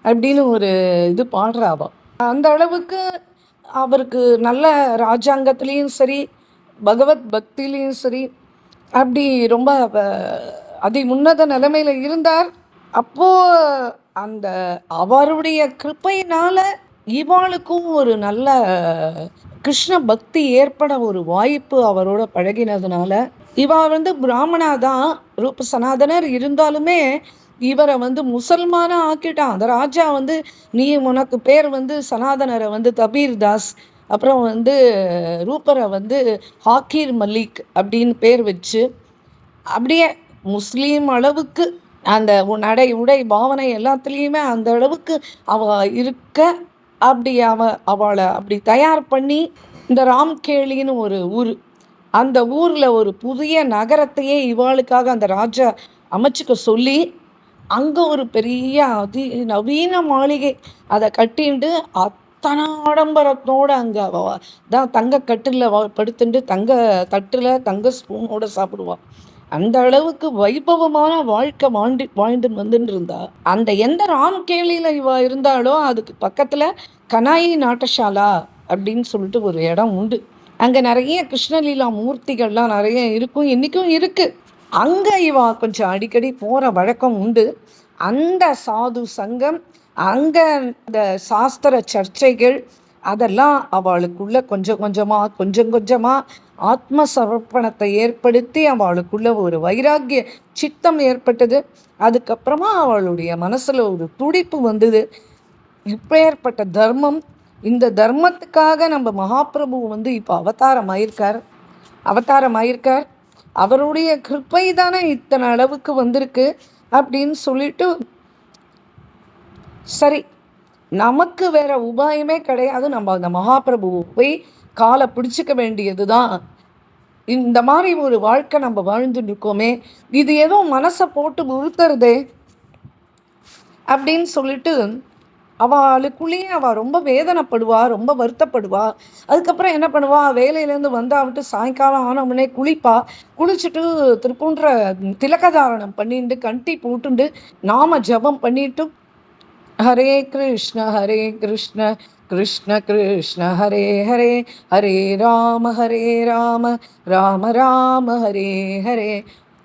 அப்படின்னு ஒரு இது பாடுறாவா. அந்த அளவுக்கு அவருக்கு நல்ல ராஜாங்கத்துலேயும் சரி, பகவத் பக்தியிலையும் சரி, அப்படி ரொம்ப அதி உன்னத நிலைமையில் இருந்தார். அப்போ அந்த அவருடைய கிருப்பையினால இவாளுக்கும் ஒரு நல்ல கிருஷ்ண பக்தி ஏற்பட ஒரு வாய்ப்பு அவரோட பழகினதுனால. இவா பிராமணா தான், ரூப சனாதனர் இருந்தாலுமே இவரை முசல்மானா ஆக்கிட்டான் அந்த ராஜா. நீ உனக்கு பேர் சனாதனரை கபீர் தாஸ், அப்புறம் ரூபரை ஹாக்கீர் மல்லிக் அப்படின்னு பேர் வச்சு அப்படியே முஸ்லீம் அளவுக்கு அந்த நடை உடை பாவனை எல்லாத்துலேயுமே அந்த அளவுக்கு அவ இருக்க, அப்படி அவளை அப்படி தயார் பண்ணி இந்த ராம்கேலின்னு ஒரு ஊர், அந்த ஊரில் ஒரு புதிய நகரத்தையே இவாளுக்காக அந்த ராஜா அமைச்சுக்க சொல்லி அங்கே ஒரு பெரிய நவீன மாளிகை அதை கட்டிண்டு அத்தனை ஆடம்பரத்தோடு அங்கே தான் தங்க கட்டில் படுத்துட்டு தங்க தட்டில் தங்க ஸ்பூனோடு சாப்பிடுவாள். அந்த அளவுக்கு வைபவமான வாழ்க்கை வாழ்ந்து வந்துட்டு இருந்தா. அந்த எந்த ராம்கேலியில் இவ இருந்தாலோ அதுக்கு பக்கத்தில் கனாயி நாட்டசாலா அப்படின்னு சொல்லிட்டு ஒரு இடம் உண்டு. அங்கே நிறைய கிருஷ்ணலீலா மூர்த்திகள்லாம் நிறைய இருக்கும், இன்றைக்கும் இருக்குது. அங்கே இவா கொஞ்சம் அடிக்கடி போகிற வழக்கம் உண்டு. அந்த சாது சங்கம், அங்கே இந்த சாஸ்திர சர்ச்சைகள் அதெல்லாம் அவளுக்குள்ள கொஞ்சம் கொஞ்சமாக ஆத்ம சமர்ப்பணத்தை ஏற்படுத்தி அவளுக்குள்ள ஒரு வைராக்கிய சித்தம் ஏற்பட்டது. அதுக்கப்புறமா அவளுடைய மனசில் ஒரு துடிப்பு வந்தது. இப்போ ஏற்பட்ட தர்மம், இந்த தர்மத்துக்காக நம்ம மகாபிரபு இப்போ அவதாரம் ஆயிருக்கார். அவருடைய கிருப்பை தானே இத்தனை அளவுக்கு வந்திருக்கு அப்படின்னு சொல்லிட்டு, சரி நமக்கு வேற உபாயமே கிடையாது, நம்ம அந்த மகாபிரபுவை போய் காலை பிடிச்சிக்க வேண்டியது தான். இந்த மாதிரி ஒரு வாழ்க்கை நம்ம வாழ்ந்துட்டு இருக்கோமே, இது ஏதோ மனசை போட்டு உறுத்துறதே அப்படின்னு சொல்லிட்டு அவளுக்குள்ளேயே அவள் ரொம்ப வேதனைப்படுவா, ரொம்ப வருத்தப்படுவா. அதுக்கப்புறம் என்ன பண்ணுவா, வேலையிலேருந்து வந்தாவிட்டு சாயங்காலம் ஆனவுடனே குளிச்சுட்டு திருப்பூன்ற திலகதாரணம் பண்ணிட்டு கண்டி போட்டுண்டு நாம ஜபம் பண்ணிட்டு ஹரே கிருஷ்ண கிருஷ்ண கிருஷ்ண ஹரே ஹரே, ஹரே ராம ராம ராம ஹரே ஹரே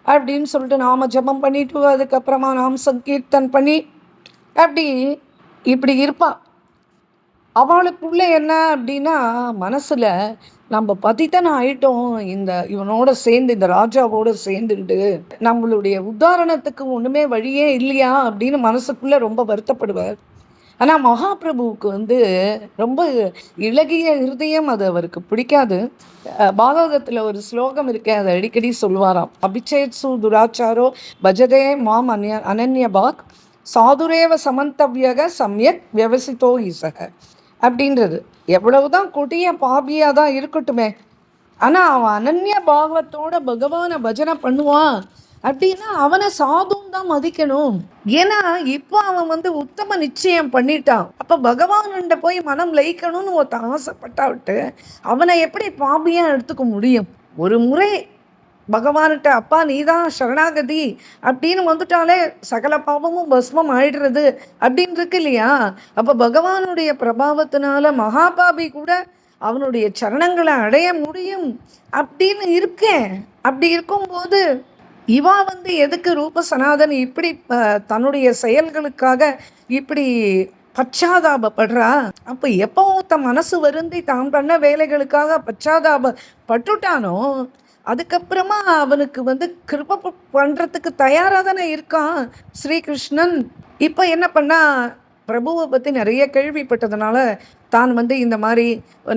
அப்படின்னு சொல்லிட்டு நாம ஜபம் பண்ணிட்டு அதுக்கப்புறமா நாம் சங்கீர்த்தன் பண்ணி அப்படி இப்படி இருப்பாள். அவளுக்குள்ளே என்ன அப்படின்னா, மனசில் நம்ம பதித்தனை ஆயிட்டோம், இவனோட சேர்ந்து இந்த ராஜாவோடு சேர்ந்துக்கிட்டு நம்மளுடைய உதாரணத்துக்கு ஒன்றுமே வழியே இல்லையா அப்படின்னு மனசுக்குள்ளே ரொம்ப வருத்தப்படுவார். ஆனால் மகாபிரபுவுக்கு ரொம்ப இளகிய இருதயம், அது அவருக்கு பிடிக்காது. பாகவதத்தில் ஒரு ஸ்லோகம் இருக்கே, அதை அடிக்கடி சொல்வாராம். அபிச்சேத்சு துராச்சாரோ பஜதே மாம் அனன்யபாக் சாதுரேவ சமந்தவ்யக சமயக் வியவசித்தோ ஈசக அப்படின்றது. எவ்வளவுதான் கொடிய பாபியாக தான் இருக்கட்டுமே, ஆனால் அவன் அனன்ய பாவத்தோட பகவானை பஜனை பண்ணுவான் அப்படின்னா அவனை சாதும் தான் மதிக்கணும். ஏன்னா இப்போ அவன் உத்தம நிச்சயம் பண்ணிட்டான். அப்போ பகவான்கிட்ட போய் மனம் லயிக்கணும்னு ஒருத்த ஆசைப்பட்டாவிட்டு அவனை எப்படி பாபியாக எடுத்துக்க முடியும்? ஒரு முறை பகவான்கிட்ட அப்பா நீ தான் சரணாகதி அப்படின்னு வந்துட்டாலே சகல பாவமும் பஸ்மம் ஆயிடுறது அப்படின்னு இருக்கு இல்லையா? அப்போ பகவானுடைய பிரபாவத்தினால மகாபாபி கூட அவனுடைய சரணங்களை அடைய முடியும் அப்படின்னு இருக்கேன். அப்படி இருக்கும்போது இவா எதுக்கு ரூப சனாதன் இப்படி தன்னுடைய செயல்களுக்காக இப்படி பச்சாதாபப்படுறா? அப்போ எப்போ தன் மனசு வருந்தி தான் பண்ண வேலைகளுக்காக பச்சாதாபப்பட்டுட்டானோ அதுக்கப்புறமா அவனுக்கு கிருப பண்ணுறதுக்கு தயாராக தானே இருக்கான் ஸ்ரீகிருஷ்ணன். இப்போ என்ன பண்ணா, பிரபுவை பற்றி நிறைய கேள்விப்பட்டதுனால தான் இந்த மாதிரி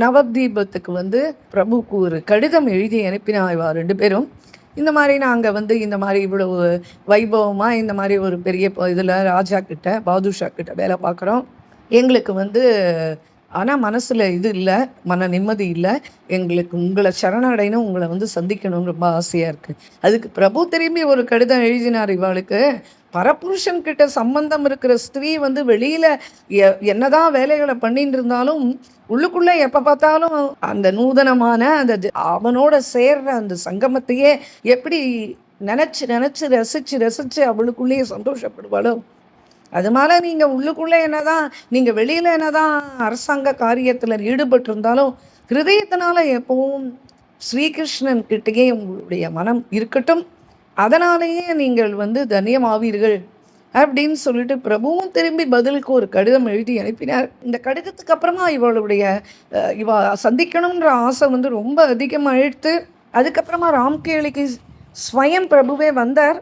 நவதீபத்துக்கு பிரபுவுக்கு ஒரு கடிதம் எழுதி அனுப்பினா. இவா 2 பேரும் இந்த மாதிரி நாங்கள் இந்த மாதிரி இவ்வளவு வைபவமாக இந்த மாதிரி ஒரு பெரிய இதில் ராஜா கிட்ட பாதுஷா கிட்ட வேலை பார்க்குறோம், எங்களுக்கு ஆனால் மனசில் இது இல்லை, மன நிம்மதி இல்லை, எங்களுக்கு உங்களை சரணடையணும், உங்களை சந்திக்கணும்னு ரொம்ப ஆசையாக இருக்குது. அதுக்கு பிரபு திரும்பி ஒரு கடிதம் எழுதினார் இவாளுக்கு. பரபுருஷன் கிட்ட சம்பந்தம் இருக்கிற ஸ்திரீ வந்து வெளியில் என்னதான் வேலைகளை பண்ணிட்டு இருந்தாலும் உள்ளுக்குள்ளே எப்போ பார்த்தாலும் அந்த நூதனமான அந்த அவனோட சேர்ற அந்த சங்கமத்தையே எப்படி நினச்சி நினச்சி ரசித்து ரசித்து அவளுக்குள்ளேயே சந்தோஷப்படுவாளோ, அது மாதிரி நீங்கள் உள்ளுக்குள்ளே என்னதான் நீங்கள் வெளியில் என்னதான் அரசாங்க காரியத்தில் ஈடுபட்டிருந்தாலும் ஹிருதயத்தினால எப்பவும் ஸ்ரீகிருஷ்ணன் கிட்டேயே உங்களுடைய மனம் இருக்கட்டும். அதனாலேயே நீங்கள் வந்து தன்யமாவீர்கள் அப்படின்னு சொல்லிட்டு பிரபுவும் திரும்பி பதிலுக்கு ஒரு கடிதம் எழுதி அனுப்பினார். இந்த கடிதத்துக்கு அப்புறமா இவளுடைய சந்திக்கணுன்ற ஆசை வந்து ரொம்ப அதிகமாகிடுத்து. அதுக்கப்புறமா ராம்கேளிக்கு ஸ்வயம் பிரபுவே வந்தார்.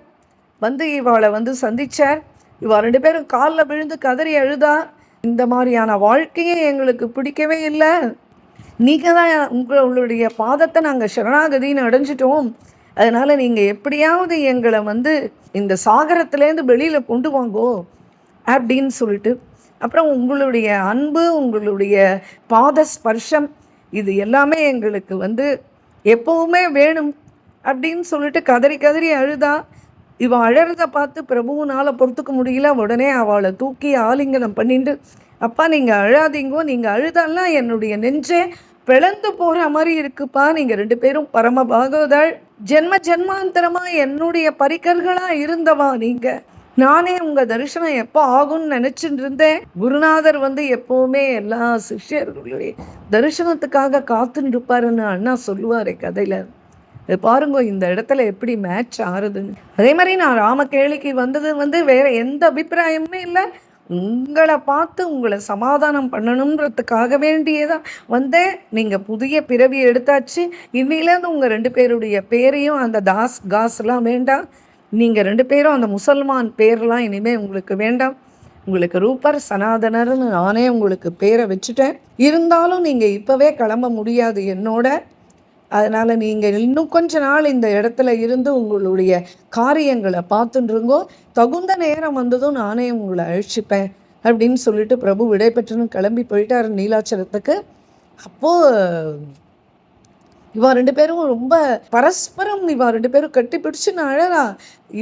வந்து இவளை வந்து சந்தித்தார். இவ 2 பேரும் காலில் விழுந்து கதறி அழுதா, இந்த மாதிரியான வாழ்க்கையே எங்களுக்கு பிடிக்கவே இல்லை, நீங்கள் தான் உங்களுடைய பாதத்தை நாங்கள் சரணாகதின்னு அடைஞ்சிட்டோம், அதனால் நீங்கள் எப்படியாவது எங்களை வந்து இந்த சாகரத்துலேருந்து வெளியில் கொண்டு வாங்கோ அப்படின்னு சொல்லிட்டு, அப்புறம் உங்களுடைய அன்பு, உங்களுடைய பாத ஸ்பர்ஷம், இது எல்லாமே எங்களுக்கு வந்து எப்போவுமே வேணும் அப்படின்னு சொல்லிட்டு கதறி கதறி அழுதா. இவன் அழறதை பார்த்து பிரபுவனால் பொறுத்துக்க முடியல. உடனே அவளை தூக்கி ஆலிங்கனம் பண்ணிட்டு, அப்பா நீங்கள் அழாதீங்கோ, நீங்கள் அழுதாலாம் என்னுடைய நெஞ்சே பிளந்து போகிற மாதிரி இருக்குப்பா, நீங்கள் 2 பேரும் பரம பாகவதாள், ஜென்ம ஜென்மாந்தரமாக என்னுடைய பரிக்கர்களாக இருந்தவா நீங்கள், நானே உங்கள் தரிசனம் எப்போ ஆகும்னு நினச்சிட்டு இருந்தேன். குருநாதர் வந்து எப்போவுமே எல்லா சிஷ்யர்களுடைய தரிசனத்துக்காக காத்துன்னு இருப்பாருன்னு அண்ணா சொல்லுவார் கதையில். பாருங்க இந்த இடத்துல எப்படி மேட்ச் ஆறுதுன்னு. அதே மாதிரி நான் ராமகேளிக்கு வந்தது வந்து வேறு எந்த அபிப்பிராயமுமே இல்லை, உங்களை பார்த்து உங்களை சமாதானம் பண்ணணுன்றதுக்காக வேண்டியதான் வந்தேன். நீங்கள் புதிய பிறவி எடுத்தாச்சு, இன்னிலேருந்து உங்கள் 2 பேருடைய பேரையும் அந்த தாஸ் காஸ்லாம் வேண்டாம், நீங்கள் 2 பேரும் அந்த முசல்மான் பேர்லாம் இனிமேல் உங்களுக்கு வேண்டாம், உங்களுக்கு ரூபர் சனாதனர்னு நானே உங்களுக்கு பேரை வச்சுட்டேன். இருந்தாலும் நீங்கள் இப்போவே கிளம்ப முடியாது என்னோட, அதனால் நீங்கள் இன்னும் கொஞ்ச நாள் இந்த இடத்துல இருந்து உங்களுடைய காரியங்களை பார்த்துட்டுருங்கோ, தகுந்த நேரம் வந்ததும் நானே உங்களை அழிச்சிப்பேன் அப்படின்னு சொல்லிட்டு பிரபு விடைபெற்றுன்னு கிளம்பி போயிட்டார் நீலாச்சலத்துக்கு. அப்போது இவா 2 பேரும் ரொம்ப பரஸ்பரம் இவா 2 பேரும் கட்டி பிடிச்சு நான் அழறா,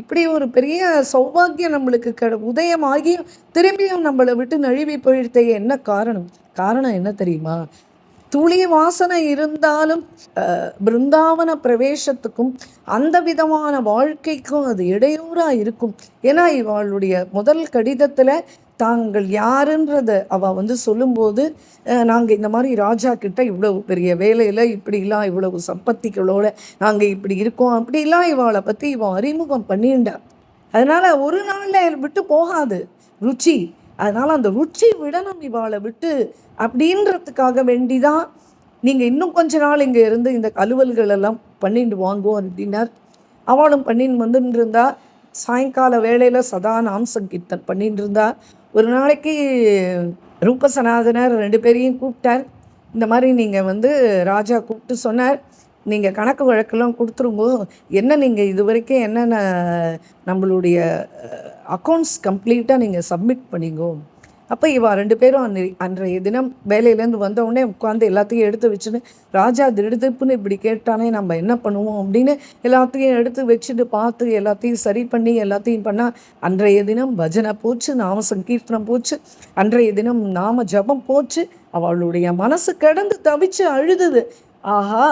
இப்படி ஒரு பெரிய சௌபாகியம் நம்மளுக்கு உதயமாகி திரும்பியும் நம்மளை விட்டு நழுவி போயிடுத்தே, என்ன காரணம் என்ன தெரியுமா? துளி வாசனை இருந்தாலும் பிருந்தாவன பிரவேசத்துக்கும் அந்த விதமான வாழ்க்கைக்கும் அது இடையூறாக இருக்கும். ஏன்னா இவளுடைய முதல் கடிதத்தில் தாங்கள் யாருன்றத அவள் வந்து சொல்லும்போது, நாங்கள் இந்த மாதிரி ராஜா கிட்ட இவ்வளவு பெரிய வேலையில் இப்படிலாம் இவ்வளவு சம்பத்திகளோட நாங்கள் இப்படி இருக்கோம் அப்படிலாம் இவளை பற்றி இவன் அறிமுகம் பண்ணிண்டா. அதனால் ஒரு நாளில் விட்டு போகாது ருச்சி, அதனால் அந்த ருச்சி விடணும் இவாளை விட்டு அப்படின்றதுக்காக வேண்டிதான் நீங்கள் இன்னும் கொஞ்ச நாள் இங்கே இருந்து இந்த அலுவல்கள் எல்லாம் பண்ணிட்டு வாங்குவோம் அப்படின்னார். அவளும் பண்ணின்னு வந்துட்டு இருந்தா. சாயங்கால வேளையில் சதா நாம் சங்கீர்த்தன் பண்ணிட்டு இருந்தா. ஒரு நாளைக்கு ரூபசனாதனர் 2 பேரையும் கூப்பிட்டார். இந்த மாதிரி நீங்கள் வந்து ராஜா கூப்பிட்டு சொன்னார், நீங்கள் கணக்கு வழக்கெல்லாம் கொடுத்துருங்கோ, என்ன நீங்கள் இது வரைக்கும் என்னென்ன நம்மளுடைய அக்கௌண்ட்ஸ் கம்ப்ளீட்டாக நீங்கள் சப்மிட் பண்ணிங்கோ. அப்போ இவா 2 பேரும் அன்றைய தினம் வேலையிலேருந்து வந்தவுடனே உட்காந்து எல்லாத்தையும் எடுத்து வச்சுன்னு, ராஜா திடுதிப்புன்னு இப்படி கேட்டானே நம்ம என்ன பண்ணுவோம் அப்படின்னு எல்லாத்தையும் எடுத்து வச்சுட்டு பார்த்து எல்லாத்தையும் சரி பண்ணி எல்லாத்தையும் பண்ணால் அன்றைய தினம் பஜனை போச்சு, நாம சங்கீர்த்தனம் போச்சு, அன்றைய தினம் நாம ஜபம் போச்சு. அவளுடைய மனசு கிடந்து தவிச்சு அழுதுது, ஆஹா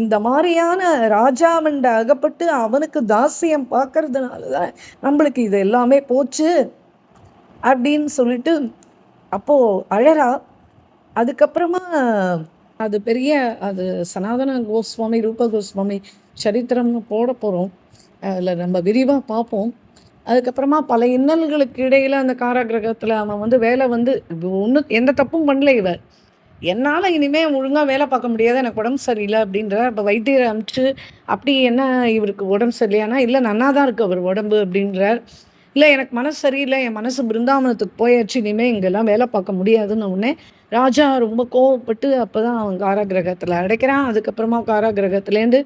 இந்த மாதிரியான ராஜாவண்ட அகப்பட்டு அவனுக்கு தாசியம் பார்க்கறதுனால தான் நம்மளுக்கு இது எல்லாமே போச்சு அப்படின்னு சொல்லிட்டு அப்போது அழறா. அதுக்கப்புறமா அது பெரிய அது சனாதன கோஸ்வாமி ரூப கோஸ்வாமி சரித்திரம்னு போட போகிறோம், அதில் நம்ம விரிவாக பார்ப்போம். அதுக்கப்புறமா பல இன்னல்களுக்கு இடையில் அந்த காராகிரகத்தில் அவன் வந்து வேலை வந்து ஒன்றும் எந்த தப்பும் பண்ணல, இவர் என்னால் இனிமேல் ஒழுங்காக வேலை பார்க்க முடியாது, எனக்கு உடம்பு சரியில்லை அப்படின்றார். இப்போ வைத்தியரை அனுப்பிச்சு அப்படி என்ன இவருக்கு உடம்பு சரியில்லையானா, இல்லை நன்னா தான் இருக்குது அவர் உடம்பு அப்படின்றார். இல்லை எனக்கு மனசு சரியில்லை, என் மனசு பிருந்தாவனத்துக்கு போயாச்சு, இனிமேல் இங்கெல்லாம் வேலை பார்க்க முடியாதுன்னு உடனே ராஜா ரொம்ப கோவப்பட்டு அப்போ தான் அவன் காராகிரகத்தில் அடைக்கிறான். அதுக்கப்புறமா காராகிரகத்துலேருந்து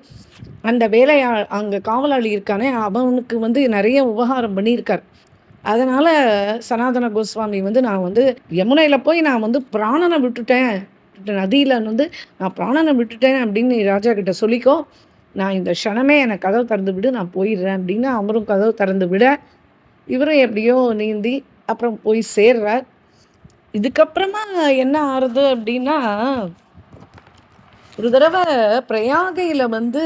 அந்த வேலையா அங்கே காவலாளி இருக்கானே அவனுக்கு வந்து நிறைய உபகாரம் பண்ணியிருக்கார். அதனால் சனாதன கோஸ்வாமி வந்து நான் வந்து யமுனையில் போய் நான் வந்து பிராணனை விட்டுட்டேன், நதியில் வந்து நான் பிராணனை விட்டுட்டேன் அப்படின்னு ராஜா கிட்ட சொல்லிக்கோ, நான் இந்த க்ஷணமே எனக்கு கதவு திறந்து விடு, நான் போயிடுறேன் அப்படின்னு அவரும் கதவு திறந்து விட இவரும் எப்படியோ நீந்தி அப்புறம் போய் சேர்றார். இதுக்கப்புறமா என்ன ஆறுது அப்படின்னா, ஒரு தடவை பிரயாகையில் வந்து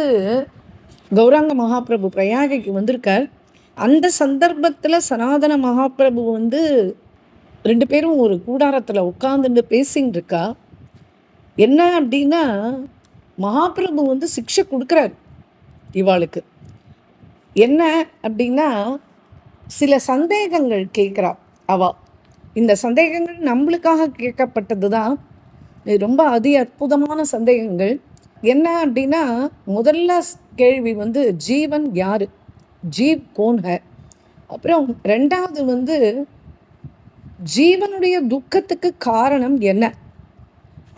கௌராங்க மகாபிரபு பிரயாகைக்கு வந்திருக்கார். அந்த சந்தர்ப்பத்தில் சனாதன மகாபிரபு வந்து 2 பேரும் ஒரு கூடாரத்தில் உட்காந்துட்டு பேசின்னு இருக்கா. என்ன அப்படின்னா, மகாபிரபு வந்து சிக்ஷை கொடுக்குறார் இவாளுக்கு. என்ன அப்படின்னா, சில சந்தேகங்கள் கேட்குறா அவா. இந்த சந்தேகங்கள் நம்மளுக்காக கேட்கப்பட்டது தான். இது ரொம்ப அற்புதமான சந்தேகங்கள். என்ன அப்படின்னா, முதல்ல கேள்வி வந்து ஜீவன் யாரு, ஜீவ் கோன் ஹை. அப்புறம் 2வது வந்து ஜீவனுடைய துக்கத்துக்கு காரணம் என்ன.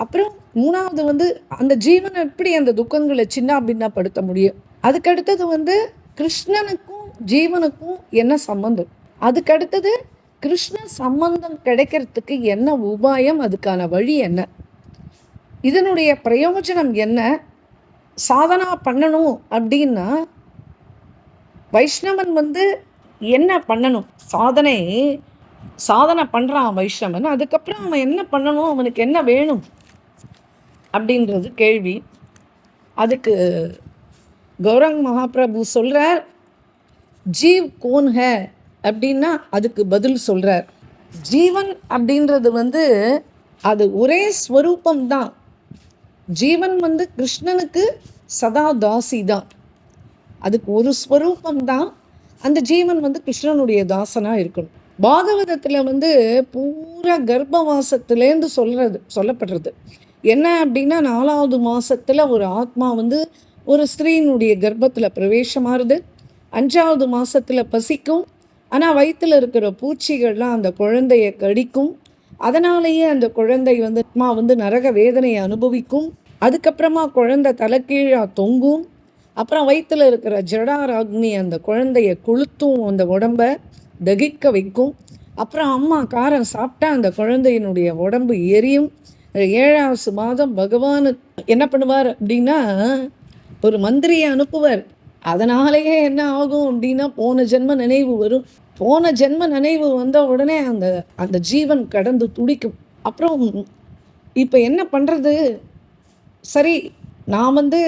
அப்புறம் 3வது வந்து அந்த ஜீவன் எப்படி அந்த துக்கங்களை சின்ன பின்னப்படுத்த முடியும். அதுக்கடுத்தது வந்து கிருஷ்ணனுக்கும் ஜீவனுக்கும் என்ன சம்பந்தம். அதுக்கடுத்தது கிருஷ்ண சம்பந்தம் கிடைக்கிறதுக்கு என்ன உபாயம், அதுக்கான வழி என்ன, இதனுடைய பிரயோஜனம் என்ன, சாதனா பண்ணணும் அப்படின்னா வைஷ்ணவன் வந்து என்ன பண்ணணும், சாதனை பண்ணுறான் வைஷ்ணவன். அதுக்கப்புறம் அவன் என்ன பண்ணணும், அவனுக்கு என்ன வேணும் அப்படின்றது கேள்வி. அதுக்கு கௌரங் மகாபிரபு சொல்கிறார், ஜீவ் கோன் ஹே அப்படின்னா அதுக்கு பதில் சொல்கிறார். ஜீவன் அப்படின்றது வந்து அது ஒரே ஸ்வரூபம்தான். ஜீவன் வந்து கிருஷ்ணனுக்கு சதா தாசி தான். அதுக்கு ஒரு ஸ்வரூபம்தான். அந்த ஜீவன் வந்து கிருஷ்ணனுடைய தாசனாக இருக்கணும். பாகவதத்தில் வந்து பூரா கர்ப்பவாசத்துலேருந்து சொல்லப்படுறது என்ன அப்படின்னா, 4வது மாதத்தில் ஒரு ஆத்மா வந்து ஒரு ஸ்திரீனுடைய கர்ப்பத்தில் பிரவேசமாகுது. 5வது மாதத்தில் பசிக்கும். ஆனால் வயிற்றில் இருக்கிற பூச்சிகள்லாம் அந்த குழந்தைய கடிக்கும். அதனாலேயே அந்த குழந்தை வந்து ஆத்மா வந்து நரக வேதனையை அனுபவிக்கும். அதுக்கப்புறமா குழந்தை தலைக்கீழாக தொங்கும். அப்புறம் வயிற்றில் இருக்கிற ஜடாராக்னி அந்த குழந்தைய கொளுத்தும், அந்த உடம்பை தகிக்க வைக்கும். அப்புறம் அம்மா காரம் சாப்பிட்டா அந்த குழந்தையினுடைய உடம்பு எரியும். 7வது மாதம் பகவான் என்ன பண்ணுவார் அப்படின்னா, ஒரு மந்திரியை அனுப்புவார். அதனாலேயே என்ன ஆகும் அப்படின்னா, போன ஜென்ம நினைவு வரும். போன ஜென்ம நினைவு வந்த உடனே அந்த ஜீவன் கடந்து துடிக்கும். அப்புறம் இப்போ என்ன பண்ணுறது, சரி நான் வந்து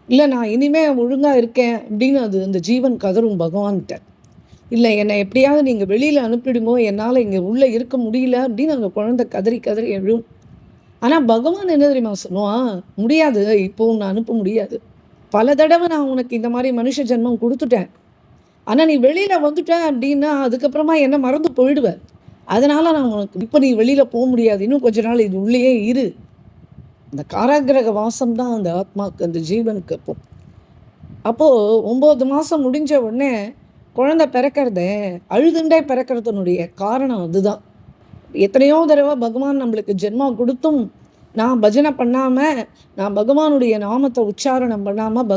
இல்லை நான் இனிமேல் ஒழுங்காக இருக்கேன் அப்படின்னு அந்த ஜீவன் கதரும் பகவான்கிட்ட. இல்லை என்னை எப்படியாவது நீங்கள் வெளியில் அனுப்பிடுமோ, என்னால் இங்கே உள்ளே இருக்க முடியல அப்படின்னு அந்த குழந்தை கதறி எழும். ஆனால் பகவான் என்ன தெரியுமா சொல்லுவான், முடியாது, இப்போ உன்னை அனுப்ப முடியாது. பல தடவை நான் உனக்கு இந்த மாதிரி மனுஷ ஜென்மம் கொடுத்துட்டேன். ஆனால் நீ வெளியில் வந்துட்டேன் அப்படின்னா அதுக்கப்புறமா என்ன மறந்து போயிடுவேன். அதனால் நான் உனக்கு இப்போ நீ வெளியில் போக முடியாது, இன்னும் கொஞ்ச நாள் இது உள்ளேயே இரு. அந்த காராகிரக வாசம் தான் அந்த ஆத்மாவுக்கு, அந்த ஜீவனுக்கு. அப்போது 9 மாதம் முடிஞ்ச உடனே குழந்தை பிறக்கிறதே அழுதுண்டே பிறக்கிறதுனுடைய காரணம் அதுதான். எத்தனையோ தடவை பகவான் நம்மளுக்கு ஜென்மா கொடுத்தும் நான் பஜனை பண்ணாமல், நான் பகவானுடைய நாமத்தை உச்சாரணம் பண்ணாமல்,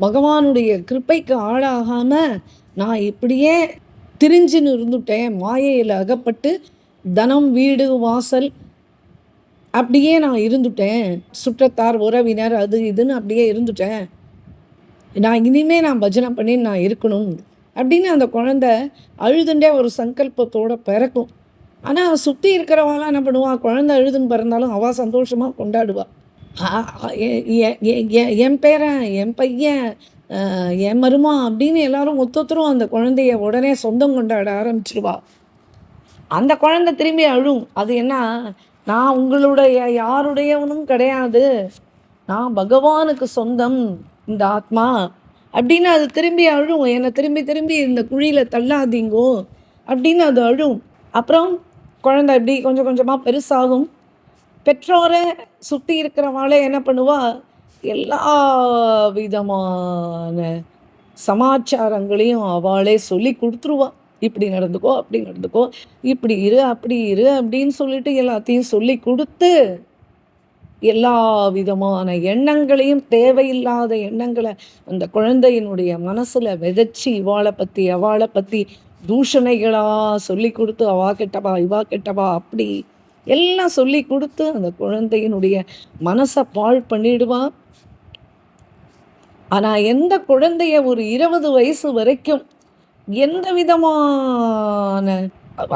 பகவானுடைய கிருப்பைக்கு ஆளாகாமல் நான் இப்படியே திரிஞ்சுன்னு இருந்துட்டேன். மாயையில் அகப்பட்டு தனம் வீடு வாசல் அப்படியே நான் இருந்துட்டேன். சுற்றத்தார் உறவினர் அது இதுன்னு அப்படியே இருந்துட்டேன். நான் இனிமேல் நான் பஜனை பண்ணி நான் இருக்கணும் அப்படின்னு அந்த குழந்தை அழுதுண்டே ஒரு சங்கல்பத்தோடு பிறக்கும். ஆனால் சுற்றி இருக்கிறவங்களாம் என்ன பண்ணுவாள், குழந்தை அழுதுன்னு பிறந்தாலும் அவள் சந்தோஷமாக கொண்டாடுவாள். என் பேரன், என் பையன், என் மருமா அப்படின்னு எல்லாரும் ஒத்தொத்தரும் அந்த குழந்தைய உடனே சொந்தம் கொண்டாட ஆரம்பிச்சிடுவா. அந்த குழந்தை திரும்பி அழும். அது என்ன, நான் உங்களுடைய யாருடையவனும் கிடையாது, நான் பகவானுக்கு சொந்தம் இந்த ஆத்மா அப்படின்னு அது திரும்பி அழும். என்னை திரும்பி இந்த குழியில் தள்ளாதீங்கோ அப்படின்னு அது அழும். அப்புறம் குழந்தை இப்படி கொஞ்சம் கொஞ்சமாக பெருசாகும். பெற்றோரை சுற்றி இருக்கிறவாளே என்ன பண்ணுவா, எல்லா விதமான சமாச்சாரங்களையும் அவளே சொல்லி கொடுத்துருவா. இப்படி நடந்துக்கோ, அப்படி நடந்துக்கோ, இப்படி இரு, அப்படி இரு அப்படின்னு சொல்லிட்டு எல்லாத்தையும் சொல்லி கொடுத்து எல்லா விதமான எண்ணங்களையும், தேவையில்லாத எண்ணங்களை அந்த குழந்தையினுடைய மனசில் விதைச்சி அவளை பற்றி தூஷணைகளாக சொல்லி கொடுத்து, அவா கெட்டவா, இவா கெட்டவா, அப்படி எல்லாம் சொல்லி கொடுத்து அந்த குழந்தையினுடைய மனசை பாழ் பண்ணிடுவா. ஆனால் எந்த குழந்தைய ஒரு 20 வயசு வரைக்கும் எந்த விதமான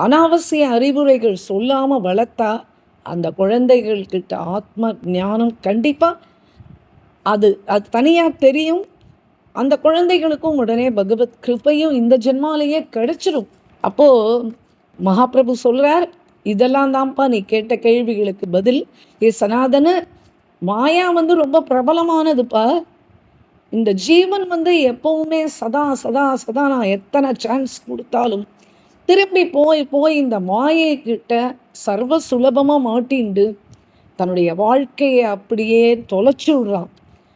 அனாவசிய அறிவுரைகள் சொல்லாமல் வளர்த்தா அந்த குழந்தைகள்கிட்ட ஆத்ம ஞானம் கண்டிப்பாக அது அது தனியாக தெரியும். அந்த குழந்தைகளுக்கும் உடனே பகவத் கிருபையும் இந்த ஜென்மாலேயே கிடைச்சிரும். அப்போது மகாபிரபு சொல்கிறார், இதெல்லாம் தான்ப்பா நீ கேட்ட கேள்விகளுக்கு பதில். சனாதன மாயா ரொம்ப பிரபலமானதுப்பா. இந்த ஜீவன் எப்பவுமே சதா சதா சதா நான் எத்தனை சான்ஸ் கொடுத்தாலும் திரும்பி போய் போய் இந்த மாயை கிட்ட சர்வ சுலபமாக மாட்டிண்டு தன்னுடைய வாழ்க்கையை அப்படியே தொலைச்சி விடுறான்.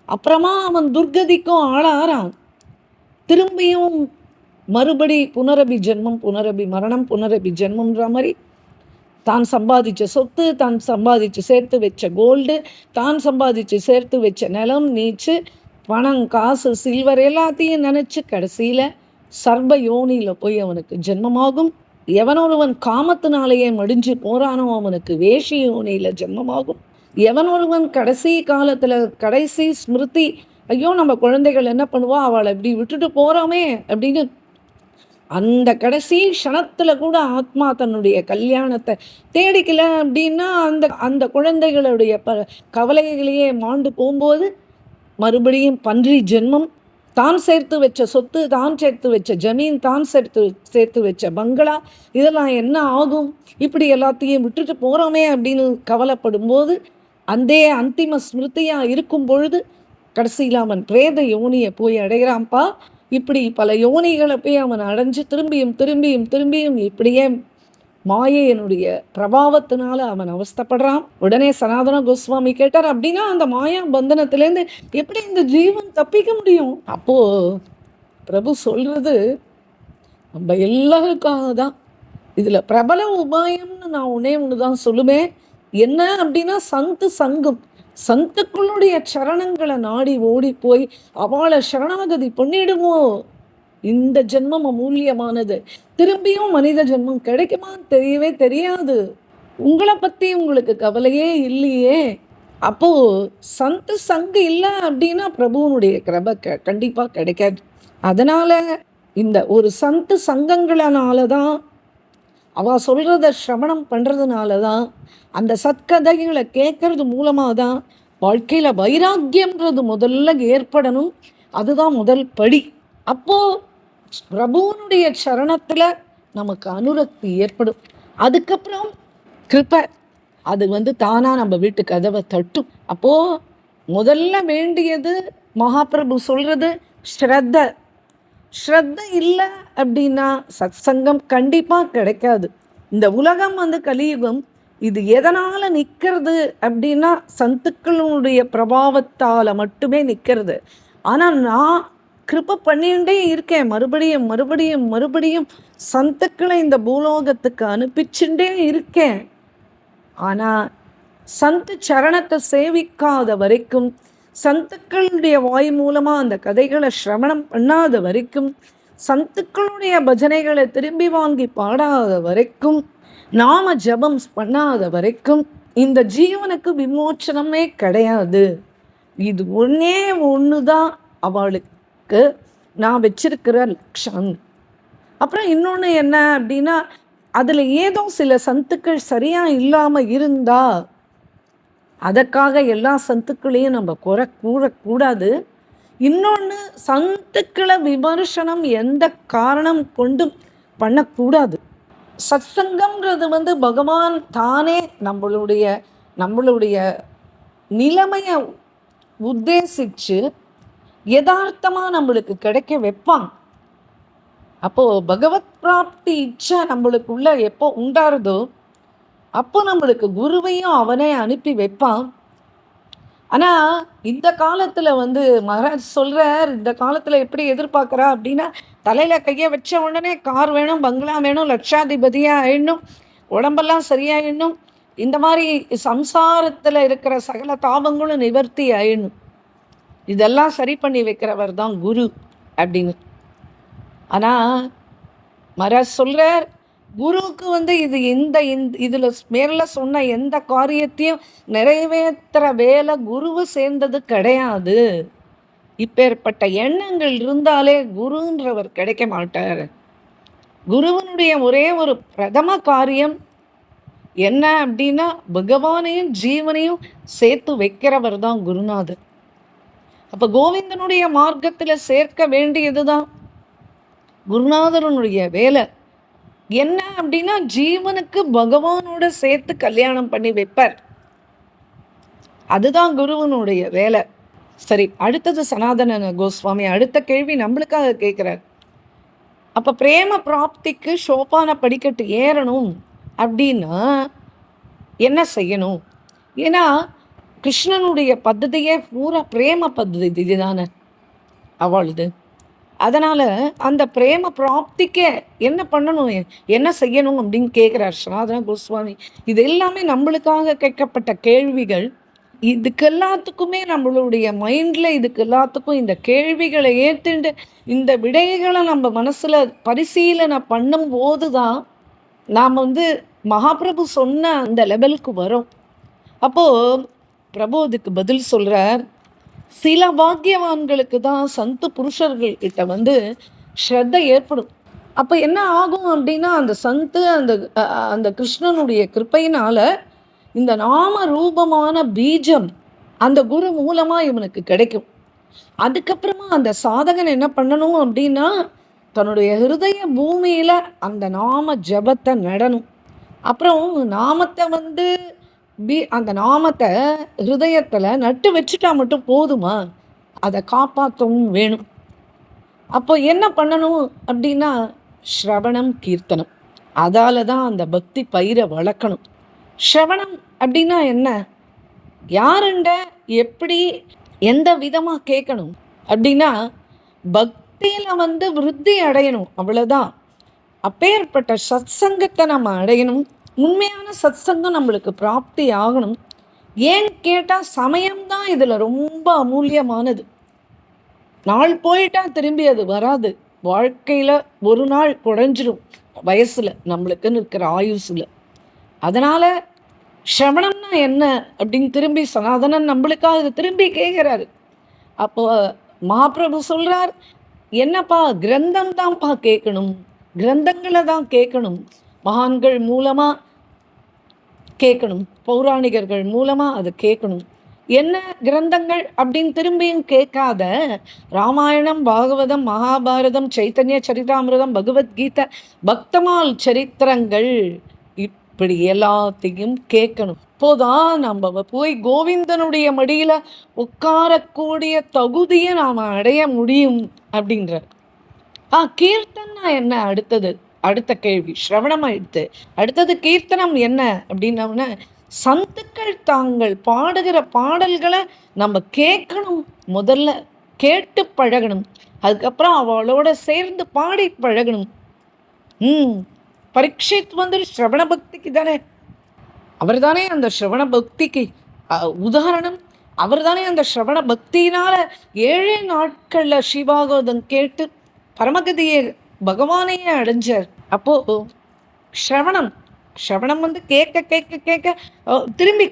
அப்புறமா அவன் துர்கதிக்கும் ஆளாகிறான். திரும்பியும் மறுபடி புனரபி ஜென்மம், புனரபி மரணம், புனரபி ஜென்மம்ன்ற மாதிரி தான் சம்பாதிச்ச சொத்து, தான் சம்பாதிச்சு சேர்த்து வச்ச கோல்டு, தான் சம்பாதிச்சு சேர்த்து வச்ச நிலம் நீச்சு பணம் காசு சில்வர் எல்லாத்தையும் நினச்சி கடைசியில் சர்வ யோனியில் போய் அவனுக்கு ஜென்மமாகும். எவனொருவன் காமத்தினாலேயே மடிஞ்சு போறானோ அவனுக்கு வேஷி யோனியில் ஜென்மமாகும். எவனொருவன் கடைசி காலத்தில் கடைசி ஸ்மிருதி, ஐயோ நம்ம குழந்தைகள் என்ன பண்ணுவா, அவளை இப்படி விட்டுட்டு போகிறோமே அப்படின்னு அந்த கடைசி க்ஷணத்தில் கூட ஆத்மா தன்னுடைய கல்யாணத்தை தேடிக்கல அப்படின்னா அந்த அந்த குழந்தைகளுடைய கவலைகளையே மாண்டு போகும்போது மறுபடியும் பன்றி ஜென்மம், தான் சேர்த்து வச்ச சொத்து, தான் சேர்த்து வச்ச ஜமீன், தான் சேர்த்து வச்ச பங்களா, இதெல்லாம் என்ன ஆகும், இப்படி எல்லாத்தையும் விட்டுட்டு போகிறோமே அப்படின்னு கவலைப்படும்போது அந்த அந்திம ஸ்மிருதியாக இருக்கும் பொழுது கடைசியில் அவன் பிரேத யோனியை போய் அடைகிறான்ப்பா. இப்படி பல யோனிகளை போய் அவன் அடைஞ்சு திரும்பியும் திரும்பியும் திரும்பியும் இப்படியே மாயையனுடைய பிரபாவத்தினால அவன் அவஸ்தப்படுறான். உடனே சனாதன கோஸ்வாமி கேட்டார், அப்படின்னா அந்த மாயா பந்தனத்திலேருந்து எப்படி இந்த ஜீவன் தப்பிக்க முடியும்? அப்போ பிரபு சொல்றது நம்ம எல்லாருக்காக தான். இதுல பிரபல உபாயம்னு நான் ஒன்று தான் சொல்லுவேன். என்ன அப்படின்னா சந்து சங்கம், சந்துக்களுடைய சரணங்களை நாடி ஓடி போய் அவளை சரணாகதி பண்ணிடுமோ. இந்த ஜென்மம் அமூல்யமானது. திரும்பியும் மனித ஜென்மம் கிடைக்குமான்னு தெரியவே தெரியாது. உங்களை பற்றி உங்களுக்கு கவலையே இல்லையே. அப்போது சந்து சங்கு இல்லை அப்படின்னா பிரபுவனுடைய கிருபை கண்டிப்பாக கிடைக்காது. அதனால் இந்த ஒரு சந்து சங்கங்களால தான், அவள் சொல்கிறத சிரவணம் பண்ணுறதுனால தான், அந்த சத்கதைகளை கேட்கறது மூலமாக தான் வாழ்க்கையில் வைராக்கியம்ன்றது முதல்ல ஏற்படணும். அதுதான் முதல் படி. அப்போது பிரபுவனுடைய சரணத்தில் நமக்கு அனுரக்தி ஏற்படும். அதுக்கப்புறம் கிருபை அது தானாக நம்ம வீட்டு கதவை தட்டும். அப்போது முதல்ல வேண்டியது மகாபிரபு சொல்கிறது ஸ்ரத்த. ஸ்ரத்த இல்லை அப்படின்னா சத்சங்கம் கண்டிப்பாக கிடைக்காது. இந்த உலகம் கலியுகம். இது எதனால் நிற்கிறது அப்படின்னா சந்துக்களுடைய பிரபாவத்தால் மட்டுமே நிற்கிறது. ஆனால் நான் கிருபை பண்ணிகிட்டே இருக்கேன். மறுபடியும் மறுபடியும் மறுபடியும் சந்துக்களை இந்த பூலோகத்துக்கு அனுப்பிச்சுட்டே இருக்கேன். ஆனால் சந்து சரணத்தை சேவிக்காத வரைக்கும், சந்துக்களுடைய வாய் மூலமாக அந்த கதைகளை சிரவணம் பண்ணாத வரைக்கும், சந்துக்களுடைய பஜனைகளை திரும்பி வாங்கி பாடாத வரைக்கும், நாம ஜபம் பண்ணாத வரைக்கும் இந்த ஜீவனுக்கு விமோச்சனமே கிடையாது. இது ஒன்றே ஒன்று தான் அவளுக்கு நான் வச்சிருக்கிற லட்சம். அப்புறம் இன்னொன்று என்ன அப்படின்னா, அதில் ஏதோ சில சந்துக்கள் சரியாக இல்லாமல் இருந்தா அதற்காக எல்லா சந்துக்களையும் நம்ம கூறக்கூடாது. இன்னொன்று, சந்துக்களை விமர்சனம் எந்த காரணம் கொண்டும் பண்ணக்கூடாது. சத்சங்கம்ன்றது பகவான் தானே நம்மளுடைய நிலைமையை உத்தேசித்து யதார்த்தமாக நம்மளுக்கு கிடைக்க வைப்பான். அப்போது பகவத் பிராப்தி இச்சை நம்மளுக்குள்ள எப்போ உண்டாருதோ அப்போ நம்மளுக்கு குருவையும் அவனே அனுப்பி வைப்பான். ஆனால் இந்த காலத்தில் மகாராஜ் சொல்கிறார், இந்த காலத்தில் எப்படி எதிர்பார்க்குறா அப்படின்னா, தலையில் கையை வச்ச உடனே கார் வேணும், பங்களா வேணும், லட்சாதிபதியாக ஆயிடணும், உடம்பெல்லாம் சரியாயிடணும், இந்த மாதிரி சம்சாரத்தில் இருக்கிற சகல தாபங்களும் நிவர்த்தி ஆயிடணும், இதெல்லாம் சரி பண்ணி வைக்கிறவர் தான் குரு அப்படின்னு. ஆனால் மகாராஜ் சொல்கிறார், குருவுக்கு இது இதில் மேல சொன்ன எந்த காரியத்தையும் நிறைவேற்றுற வேலை குருவு சேர்ந்தது கிடையாது. இப்பேற்பட்ட எண்ணங்கள் இருந்தாலே குருன்றவர் கிடைக்க மாட்டார் குருவனுடைய ஒரே ஒரு பிரதம காரியம் என்ன அப்படின்னா, பகவானையும் ஜீவனையும் சேர்த்து வைக்கிறவர் தான் குருநாதர். அப்ப கோவிந்தனுடைய மார்க்கத்துல சேர்க்க வேண்டியதுதான் குருநாதரனுடைய வேலை. என்ன அப்படின்னா, ஜீவனுக்கு பகவானோட சேர்த்து கல்யாணம் பண்ணி வைப்பார். அதுதான் குருவனுடைய வேலை. சரி, அடுத்தது சனாதன கோஸ்வாமி அடுத்த கேள்வி நம்மளுக்காக கேட்கிறார். அப்ப பிரேம பிராப்திக்கு சோபான படிக்கட்டு ஏறணும் அப்படின்னா என்ன செய்யணும்? ஏன்னா கிருஷ்ணனுடைய பద్ధதியே பூரா பிரேம பద్ధதி தானே அவளுது. அதனால அந்த பிரேம பிராப்திக்க என்ன பண்ணணும், என்ன செய்யணும் அப்படின்னு கேட்கிறார் சனாதன கோஸ்வாமி. இது எல்லாமே நம்மளுக்காக கேட்கப்பட்ட கேள்விகள். இதுக்கு எல்லாத்துக்குமே நம்மளுடைய மைண்ட்ல இதுக்கு எல்லாத்துக்கும் இந்த கேள்விகளை ஏற்றுண்டு இந்த விடைகளை நம்ம மனசுல பரிசீலனை பண்ணும்போது தான் நாம் மகாபிரபு சொன்ன அந்த லெவலுக்கு வரும். அப்போ பிரபு அதுக்கு பதில் சொல்றார், சில பாக்கியவான்களுக்கு தான் சந்து புருஷர்கள் கிட்ட ஸ்ரத்தை ஏற்படும். அப்போ என்ன ஆகும் அப்படின்னா, அந்த சந்து அந்த அந்த கிருஷ்ணனுடைய கிருப்பையினால இந்த நாம ரூபமான பீஜம் அந்த குரு மூலமா இவனுக்கு கிடைக்கும். அதுக்கப்புறமா அந்த சாதகன் என்ன பண்ணணும் அப்படின்னா, தன்னுடைய ஹிருதய பூமியில அந்த நாம ஜபத்தை நடணும். அப்புறம் நாமத்தை அந்த நாமத்தை ஹிருதயத்துல நட்டு வச்சுட்டா மட்டும் போதுமா? அதை காப்பாற்றவும் வேணும். அப்போ என்ன பண்ணணும் அப்படின்னா, ஸ்ரவணம் கீர்த்தனம், அதால தான் அந்த பக்தி பயிரை வளர்க்கணும். ஸ்ரவணம் அப்படின்னா என்ன? யாருண்ட எப்படி எந்த விதமா கேட்கணும் அப்படின்னா, பக்தியில விருத்தி அடையணும், அவ்வளவுதான். அப்பேற்பட்ட சத் சங்கத்தை நம்ம அடையணும். உண்மையான சத் சங்கம் நம்மளுக்கு பிராப்தி ஆகணும். ஏன்னு கேட்டால் சமயம்தான் இதில் ரொம்ப அமூல்யமானது. நாள் போயிட்டா திரும்பி அது வராது. வாழ்க்கையில் ஒரு நாள் குறைஞ்சிடும் வயசில், நம்மளுக்குன்னு இருக்கிற ஆயுசில். அதனால் ஸ்ரவணம்னா என்ன அப்படின்னு திரும்பி சனாதனன் நம்மளுக்காக திரும்பி கேட்குறாரு. அப்போ மகாபிரபு சொல்கிறார், என்னப்பா கிரந்தம் தான்ப்பா கேட்கணும், கிரந்தங்களை தான் கேட்கணும், மகான்கள் மூலமாக கேட்கணும், பௌராணிகர்கள் மூலமாக அதை கேட்கணும். என்ன கிரந்தங்கள் அப்படின்னு திரும்பியும் கேட்காத, ராமாயணம், பாகவதம், மகாபாரதம், சைத்தன்ய சரிதாமிரதம், பகவத்கீதை, பக்தமால் சரித்திரங்கள், இப்படி எல்லாத்தையும் கேட்கணும். இப்போதான் நம்ம போய் கோவிந்தனுடைய மடியில் உட்காரக்கூடிய தகுதியை நாம் அடைய முடியும் அப்படின்ற. கீர்த்தனா என்ன? அடுத்த கேள்வி ஸ்ரவணம் ஆயிடுத்து. அடுத்தது கீர்த்தனம் என்ன அப்படின்னா, சந்துக்கள் தாங்கள் பாடுகிற பாடல்களை நம்ம கேட்கணும். முதல்ல கேட்டு பழகணும். அதுக்கப்புறம் அவளோட சேர்ந்து பாடி பழகணும். பரீட்சித் ஸ்ரவண பக்திக்கு தானே, அவர் தானே அந்த ஸ்ரவண பக்திக்கு உதாரணம். அவர் தானே அந்த ஸ்ரவண பக்தியினால 7 நாட்கள்ல ஸ்ரீபாகவதம் கேட்டு பரமகதியை பகவானையே அடைஞ்சார். அப்போ ஸ்ரவணம் கேட்க கேட்க கேட்க திரும்பி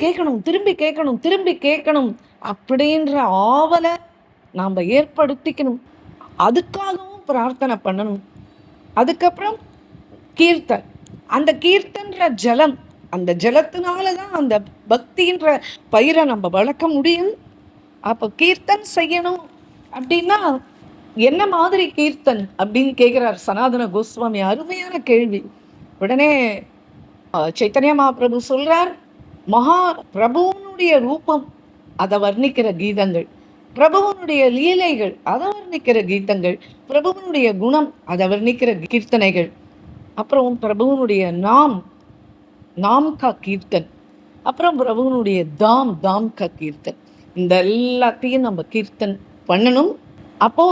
கேட்கணும் அப்படின்ற ஆவலை நாம் ஏற்படுத்திக்கணும். அதுக்காகவும் பிரார்த்தனை பண்ணணும். அதுக்கப்புறம் கீர்த்தன், அந்த கீர்த்தன்ற ஜலம், அந்த ஜலத்தினால தான் அந்த பக்தின்ற பயிரை நம்ம வளர்க்க முடியும். அப்போ கீர்த்தன் செய்யணும் அப்படின்னா என்ன மாதிரி கீர்த்தன் அப்படின்னு கேட்குறார் சனாதன கோஸ்வாமி. அருமையான கேள்வி. உடனே சைத்தன்ய மகாபிரபு சொல்றார், மகா பிரபுவனுடைய ரூபம் அதை வர்ணிக்கிற கீதங்கள், பிரபுவனுடைய லீலைகள் அதை வர்ணிக்கிற கீதங்கள், பிரபுவனுடைய குணம் அதை வர்ணிக்கிற கீர்த்தனைகள், அப்புறம் பிரபுவனுடைய நாம் கா கீர்த்தன், அப்புறம் பிரபுவனுடைய தாம் கா கீர்த்தன். இந்த எல்லாத்தையும் நம்ம கீர்த்தன் பண்ணணும். அப்போ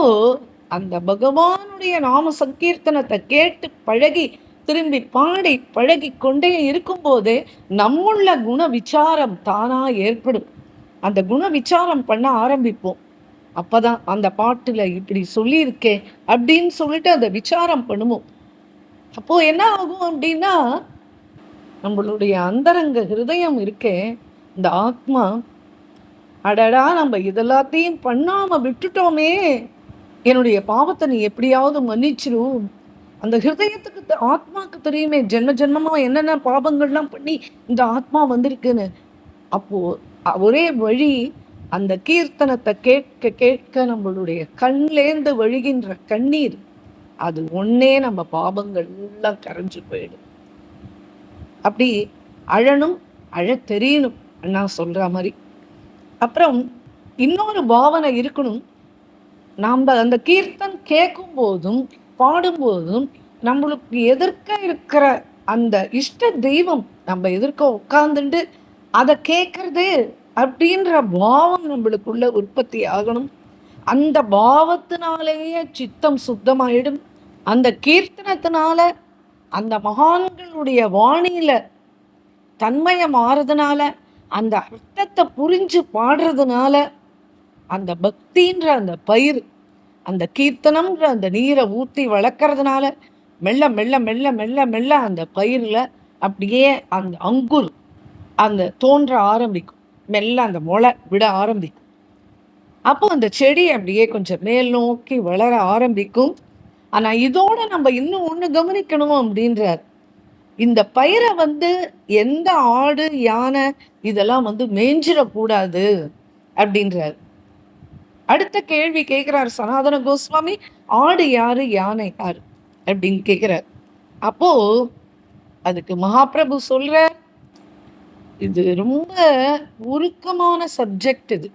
அந்த பகவானுடைய நாம சங்கீர்த்தனத்தை கேட்டு பழகி திரும்பி பாடி பழகி கொண்டே இருக்கும்போதே நம்முள்ள குண விசாரம் தானா ஏற்படும். அந்த குண விசாரம் பண்ண ஆரம்பிப்போம். அப்பதான் அந்த பாட்டுல இப்படி சொல்லியிருக்கே அப்படின்னு சொல்லிட்டு அந்த விசாரம் பண்ணுவோம். அப்போ என்ன ஆகும் அப்படின்னா, நம்மளுடைய அந்தரங்க ஹிருதயம் இருக்கே, இந்த ஆத்மா, அடடா நம்ம இதெல்லாத்தையும் பண்ணாம விட்டுட்டோமே, என்னுடைய பாவத்தை நீ எப்படியாவது மன்னிச்சிரும், அந்த ஹிருதயத்துக்கு ஆத்மாக்கு தெரியுமே ஜென்ம ஜென்மமா என்னென்ன பாபங்கள்லாம் பண்ணி இந்த ஆத்மா வந்திருக்குன்னு. அப்போ ஒரே வழி, அந்த கீர்த்தனத்தை கேட்க கேட்க நம்மளுடைய கண்லேந்து வழிகின்ற கண்ணீர், அது ஒன்னே நம்ம பாபங்கள் எல்லாம் கரைஞ்சு போயிடும். அப்படி அழணும், அழ தெரியணும் நான் சொல்ற மாதிரி. அப்புறம் இன்னொரு பாவனை இருக்கணும். நாம் அந்த கீர்த்தன் கேட்கும் போதும் பாடும்போதும் நம்மளுக்கு எதிர்க்க இருக்கிற அந்த இஷ்ட தெய்வம் நம்ம எதிர்க்க உட்கார்ந்துட்டு அதை கேட்கறது அப்படின்ற பாவம் நம்மளுக்குள்ள உற்பத்தி ஆகணும். அந்த பாவத்தினாலேயே சித்தம் சுத்தமாயிடும். அந்த கீர்த்தனத்தினால, அந்த மகான்களுடைய வாணியில தன்மையை மாறுறதுனால, அந்த அர்த்தத்தை புரிஞ்சு பாடுறதுனால, அந்த பக்தின்ற அந்த பயிர், அந்த கீர்த்தனம்ன்ற அந்த நீரை ஊற்றி வளர்க்கறதுனால மெல்ல மெல்ல மெல்ல மெல்ல மெல்ல அந்த பயிரில் அப்படியே அந்த அங்குர் அந்த தோன்ற ஆரம்பிக்கும். மெல்ல அந்த முளை விட ஆரம்பிக்கும். அப்போ அந்த செடி அப்படியே கொஞ்சம் மேல் நோக்கி வளர ஆரம்பிக்கும். ஆனால் இதோட நம்ம இன்னும் ஒன்று கவனிக்கணும் அப்படின்றார். இந்த பயிரை எந்த ஆடு யானை இதெல்லாம் மேய்ஞ்சிடக்கூடாது அப்படின்றார். அடுத்த கேள்வி கேட்கிறார் சனாதன கோஸ்வாமி, ஆடு யாரு யானை யாரு அப்படின்னு கேட்கிறார். அப்போ அதுக்கு மகாபிரபு சொல்ற, இது ரொம்ப உருக்கமான சப்ஜெக்ட், இது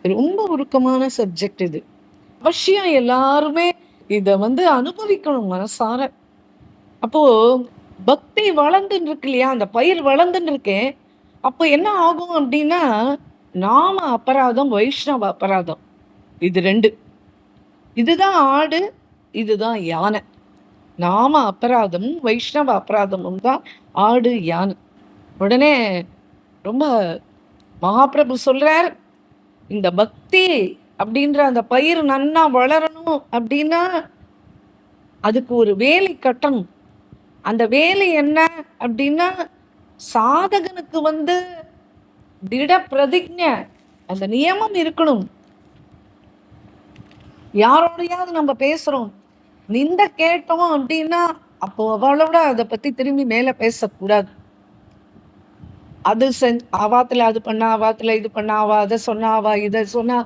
ரொம்ப உருக்கமான சப்ஜெக்ட். இது அவசியம் எல்லாருமே இதை அனுபவிக்கணும் மனசார. அப்போ பக்தி வளர்ந்துன்னு இருக்கு இல்லையா, அந்த பயிர் வளர்ந்துன்னு இருக்கேன். அப்போ என்ன ஆகும் அப்படின்னா, நாம அபராதம், வைஷ்ணவ அபராதம், இது ரெண்டு. இதுதான் ஆடு, இதுதான் யானை. நாம அபராதம் வைஷ்ணவ அபராதமும் தான் ஆடு யானை. உடனே ரொம்ப மகாபிரபு சொல்றார், இந்த பக்தி அப்படின்ற அந்த பயிர் நன்னா வளரணும் அப்படின்னா அதுக்கு ஒரு வேலை கட்டணும். அந்த வேலை என்ன அப்படின்னா, சாதகனுக்கு திட பிரதிஜை, அந்த நியமம் இருக்கணும். யாரோடையாவது நம்ம பேசுறோம், நிந்த கேட்டோம் அப்படின்னா அப்போ அவளோட அதை பத்தி திரும்பி மேல பேசக்கூடாது. அது அவாத்துல அது பண்ணா, அவாத்துல இது பண்ணா, அவ அதை சொன்னா, அவ இதை சொன்னா,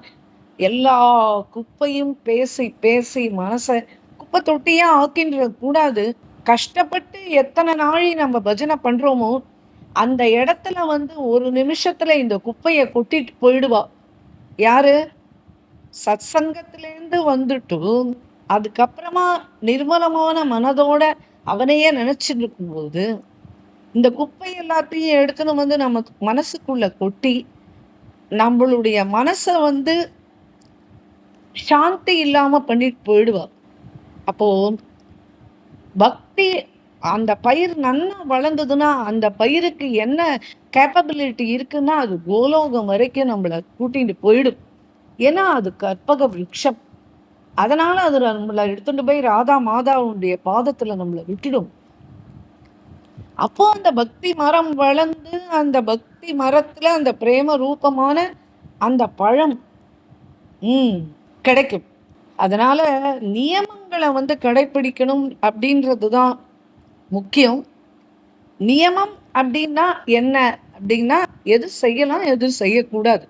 எல்லா குப்பையும் பேசி பேசி மனசை குப்பை தொட்டியா ஆக்கின்ற கூடாது. கஷ்டப்பட்டு எத்தனை நாளை நம்ம பஜனை பண்றோமோ அந்த இடத்துல ஒரு நிமிஷத்துல இந்த குப்பையை கொட்டிட்டு போயிடுவா. யாரு? சத்சங்கத்திலேருந்து வந்துட்டு அதுக்கப்புறமா நிர்மலமான மனதோட அவனையே நினைச்சிட்டு இருக்கும்போது இந்த குப்பை எல்லாத்தையும் எடுத்துன்னு நம்ம மனசுக்குள்ள கொட்டி நம்மளுடைய மனசை சாந்தி இல்லாம பண்ணிட்டு போயிடுவா. அப்போ பக்தி அந்த பயிர் நன்னா வளர்ந்ததுன்னா அந்த பயிருக்கு என்ன கேப்பபிலிட்டி இருக்குன்னா அது கோலோகம் வரைக்கும் நம்மளை கூட்டிட்டு போயிடும். ஏன்னா அது கற்பக விருட்சம். அதனால அது நம்மளை எடுத்துட்டு போய் ராதா மாதாவுடைய பாதத்துல நம்மளை விட்டுடும். அப்போ அந்த பக்தி மரம் வளர்ந்து அந்த பக்தி மரத்துல அந்த பிரேம ரூபமான அந்த பழம் கிடைக்கும். அதனால நியமங்களை கடைபிடிக்கணும் அப்படின்றதுதான் முக்கியம். நியமம் அப்படின்னா என்ன அப்படின்னா, எது செய்யலாம் எது செய்யக்கூடாது,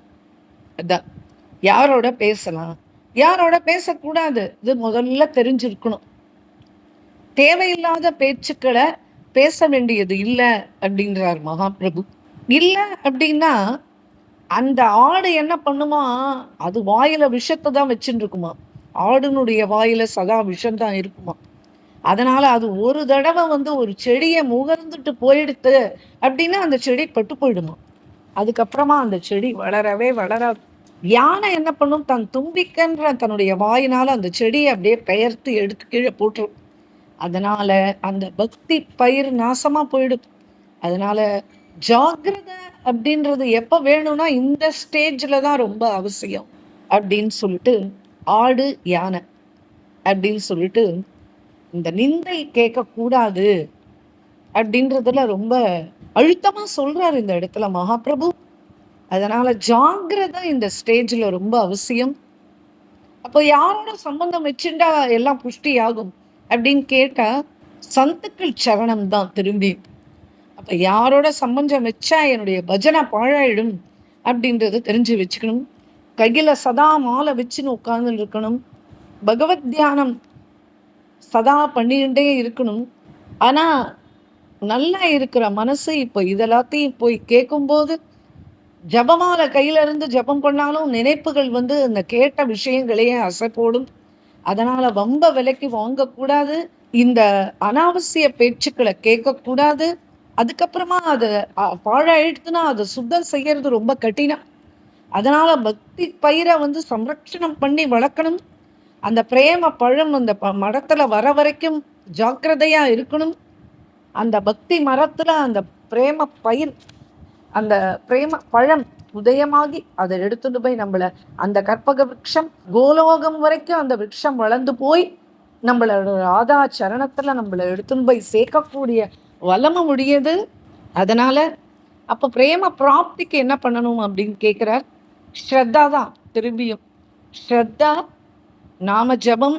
அதான். யாரோட பேசலாம் யாரோட பேசக்கூடாது, இது முதல்ல தெரிஞ்சிருக்கணும். தேவையில்லாத பேச்சுக்களை பேச வேண்டியது இல்லை அப்படின்றார் மகாபிரபு. இல்லை அப்படின்னா அந்த ஆடு என்ன பண்ணுமா, அது வாயில விஷத்தை தான் வச்சுட்டு இருக்குமா. ஆடுனுடைய வாயில சதா விஷம்தான் இருக்குமா. அதனால அது ஒரு தடவை ஒரு செடியை முகர்ந்துட்டு போயிடுத்து அப்படின்னா அந்த செடி பட்டு போயிடுமா. அதுக்கப்புறமா அந்த செடி வளரவே வளராது. யானை என்ன பண்ணும், தன் தும்பிக்கன்ற தன்னுடைய வாயினால அந்த செடியை அப்படியே பெயர்த்து எடுத்து கீழே போட்டுரும். அதனால அந்த பக்தி பயிர் நாசமா போயிடும். அதனால ஜாகிரதை அப்படின்றது எப்ப வேணும்னா இந்த ஸ்டேஜ்ல தான் ரொம்ப அவசியம் அப்படின்னு சொல்லிட்டு ஆடு யானை அப்படின்னு சொல்லிட்டு இந்த நிந்தை கேட்கக்கூடாது அப்படின்றதுல ரொம்ப அழுத்தமா சொல்றாரு இந்த இடத்துல மகாபிரபு. அதனால ஜாகிரதை இந்த ஸ்டேஜ்ல ரொம்ப அவசியம். அப்போ யாரோட சம்பந்தம் வச்சுட்டா எல்லாம் புஷ்டி ஆகும், அப்படின்னு கேட்டா சந்துக்கள் சரணம் தான் திரும்பி. அப்ப யாரோட சம்பந்தம் வச்சா என்னுடைய பஜனை பாழாயிடும் அப்படின்றத தெரிஞ்சு வச்சுக்கணும். கையில சதா மாலை வச்சுன்னு உட்கார்ந்து இருக்கணும். பகவத் தியானம் சதா பண்ணிக்கிட்டே இருக்கணும். ஆனா நல்லா இருக்கிற மனசு இப்போ இதெல்லாத்தையும் போய் கேட்கும்போது ஜபமாலை கையில இருந்து ஜபம் பண்ணாலும் நினைப்புகள் வந்து அந்த கேட்ட விஷயங்களையே அசை போடும். அதனால வம்ப விலைக்கு வாங்கக்கூடாது. இந்த அனாவசிய பேச்சுக்களை கேட்கக்கூடாது. அதுக்கப்புறமா அதை பாழாயிடுத்துனா அதை சுத்தம் செய்யறது ரொம்ப கடினம். அதனால பக்தி பயிரை வந்து சம்ரட்சணம் பண்ணி வளர்க்கணும். அந்த பிரேம பழம் அந்த மரத்துல வர வரைக்கும் ஜாக்கிரதையா இருக்கணும். அந்த பக்தி மரத்துல அந்த பிரேம பயிர், அந்த பிரேம பழம் உதயமாகி அதை எடுத்துட்டு போய் நம்மள அந்த கற்பக விருட்சம் கோலோகம் வரைக்கும் அந்த விருட்சம் வளர்ந்து போய் நம்மளோட ராதா சரணத்துல நம்மளை எடுத்துன்னு போய் சேர்க்கக்கூடிய வல்லமை முடியுது. அதனால அப்போ பிரேம பிராப்திக்கு என்ன பண்ணணும் அப்படின்னு கேட்குறார். ஸ்ரத்தா தான் திரும்பியும். ஸ்ரத்தா, நாம ஜபம்,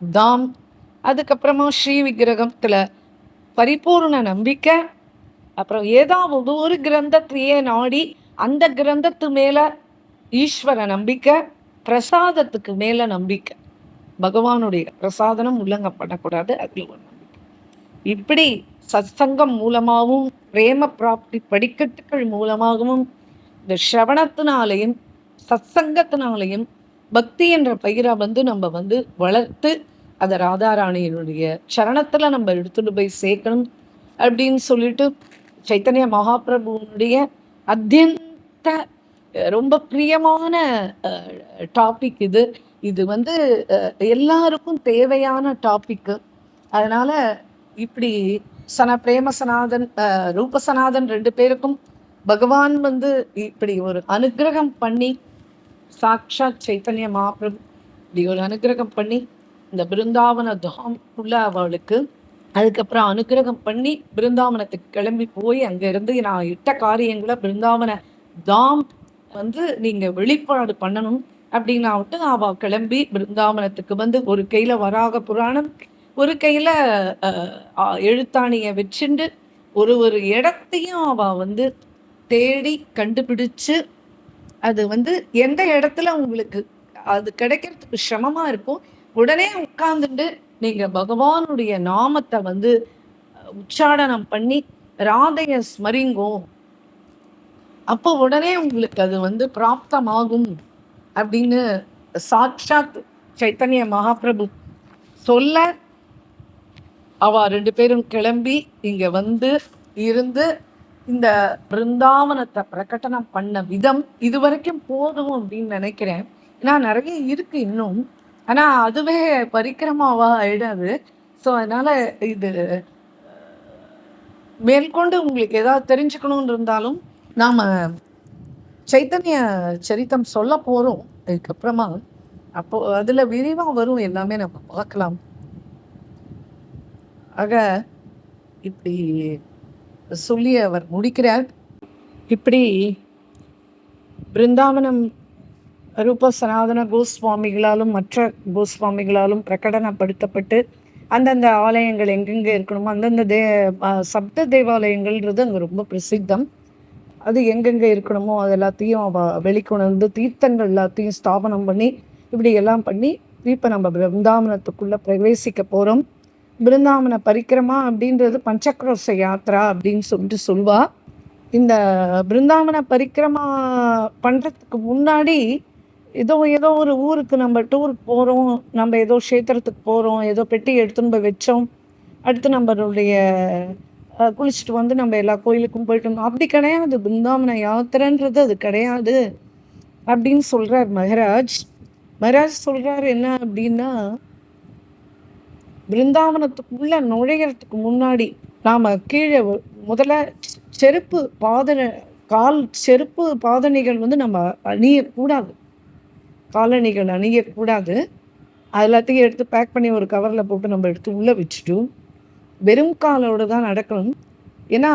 தாம், அதுக்கப்புறமா ஸ்ரீ விக்கிரகத்துல பரிபூர்ண நம்பிக்கை, அப்புறம் ஏதாவது ஒரு கிரந்தத்தையே நாடி அந்த கிரந்தத்து மேல ஈஸ்வர நம்பிக்கை, பிரசாதத்துக்கு மேல நம்பிக்கை. பகவானுடைய பிரசாதனம் உல்லங்கப்படக்கூடாது, அதுல ஒரு நம்பிக்கை. இப்படி சத்சங்கம் மூலமாகவும் பிரேம பிராப்தி படிக்கட்டுகள் மூலமாகவும் இந்த ஸ்ரவணத்தினாலையும் சத்சங்கத்தினாலையும் பக்தி என்ற பயிரை வந்து நம்ம வந்து வளர்த்து அதை ராதாராணியினுடைய சரணத்துல நம்ம எடுத்துட்டு போய் சேர்க்கணும் அப்படின்னு சொல்லிட்டு சைத்தன்ய மகாபிரபுனுடைய அத்தியந்த ரொம்ப பிரியமான டாபிக் இது. இது வந்து எல்லாருக்கும் தேவையான டாபிக்கு. அதனால இப்படி பிரேமசனாதன் ரூபசனாதன் 2 பேருக்கும் பகவான் வந்து இப்படி ஒரு அனுகிரகம் பண்ணி, சாக்ஷாத் சைத்தன்ய மகாபிரபு இப்படி ஒரு அனுகிரகம் பண்ணி இந்த பிருந்தாவன தாம் உள்ள அவளுக்கு அதுக்கப்புறம் அனுகிரகம் பண்ணி பிருந்தாவனத்துக்கு கிளம்பி போய் அங்கிருந்து நான் இட்ட காரியங்களை பிருந்தாவன தாம் வந்து நீங்க வெளிப்பாடு பண்ணணும் அப்படின்னாவிட்டு அவ கிளம்பி பிருந்தாவனத்துக்கு வந்து ஒரு கையில வராக புராணம், ஒரு கையில எழுத்தாணிய வச்சுண்டு ஒரு இடத்தையும் அவ வந்து தேடி கண்டுபிடிச்சு, அது வந்து எந்த இடத்துல உங்களுக்கு அது கிடைக்கிறதுக்கு சிரமமா இருக்கும், உடனே உட்கார்ந்துட்டு நீங்க பகவானுடைய நாமத்தை வந்து உச்சாடனம் பண்ணி ராதைய ஸ்மரிங்கோ, அப்போ உடனே உங்களுக்கு அது வந்து பிராப்தமாகும் அப்படின்னு சாட்சாத் சைத்தன்ய மகாபிரபு சொல்ல, அவ 2 பேரும் கிளம்பி இங்க வந்து இருந்து இந்த பிருந்தாவனத்தை பிரகடனம் பண்ண விதம் இதுவரைக்கும் போதும் அப்படின்னு நினைக்கிறேன். ஏன்னா நிறைய இருக்கு இன்னும், ஆனா அதுவே பரிக்கிரமாவா ஆயிடாது. ஸோ அதனால இது மேற்கொண்டு உங்களுக்கு ஏதாவது தெரிஞ்சுக்கணும்னு இருந்தாலும் நாம சைத்தன்ய சரித்தம் சொல்ல போறோம் இதுக்கப்புறமா. அப்போ அதுல விரிவா வரும், எல்லாமே நம்ம பார்க்கலாம். ஆக இப்படி சொல்லி அவர் முடிக்கிறார். இப்படி பிருந்தாவனம் ரூப சனாதன கோஸ்வாமிகளாலும் மற்ற கோஸ்வாமிகளாலும் பிரகடனப்படுத்தப்பட்டு அந்தந்த ஆலயங்கள் எங்கெங்கே இருக்கணுமோ அந்தந்த சப்த தேவாலயங்கள்ன்றது அங்கே ரொம்ப பிரசித்தம். அது எங்கெங்கே இருக்கணுமோ அது எல்லாத்தையும் வெளிக்கொணர்ந்து தீர்த்தங்கள் எல்லாத்தையும் ஸ்தாபனம் பண்ணி இப்படி எல்லாம் பண்ணி இப்போ நம்ம பிருந்தாவனத்துக்குள்ளே பிரவேசிக்க போகிறோம். பிருந்தாவன பரிக்கிரமா அப்படின்றது பஞ்சக்ரோச யாத்ரா அப்படின்னு சொல்லிட்டு சொல்வா. இந்த பிருந்தாவன பரிக்கிரமா பண்ணுறதுக்கு முன்னாடி ஏதோ ஒரு ஊருக்கு நம்ம டூருக்கு போகிறோம், நம்ம ஏதோ க்ஷேத்திரத்துக்கு போகிறோம், ஏதோ பெட்டி எடுத்துன்னு போய் வச்சோம், அடுத்து நம்மளுடைய குளிச்சுட்டு வந்து நம்ம எல்லா கோயிலுக்கும் போயிட்டு வந்தோம், அப்படி கிடையாது. பிருந்தாவன யாத்திரைன்றது அது கிடையாது அப்படின்னு சொல்கிறார் மகராஜ். மகராஜ் சொல்கிறார் என்ன அப்படின்னா, பிருந்தாவனத்துக்குள்ள நுழைகிறதுக்கு முன்னாடி நாம் கீழே முதல்ல செருப்பு பாதணிகள் வந்து நம்ம அணியக்கூடாது, காலணிகள் அணியக்கூடாது. அது எல்லாத்தையும் எடுத்து பேக் பண்ணி ஒரு கவரில் போட்டு நம்ம எடுத்து உள்ளே வச்சுட்டோம். வெறும் காலோடு தான் நடக்கணும். ஏன்னா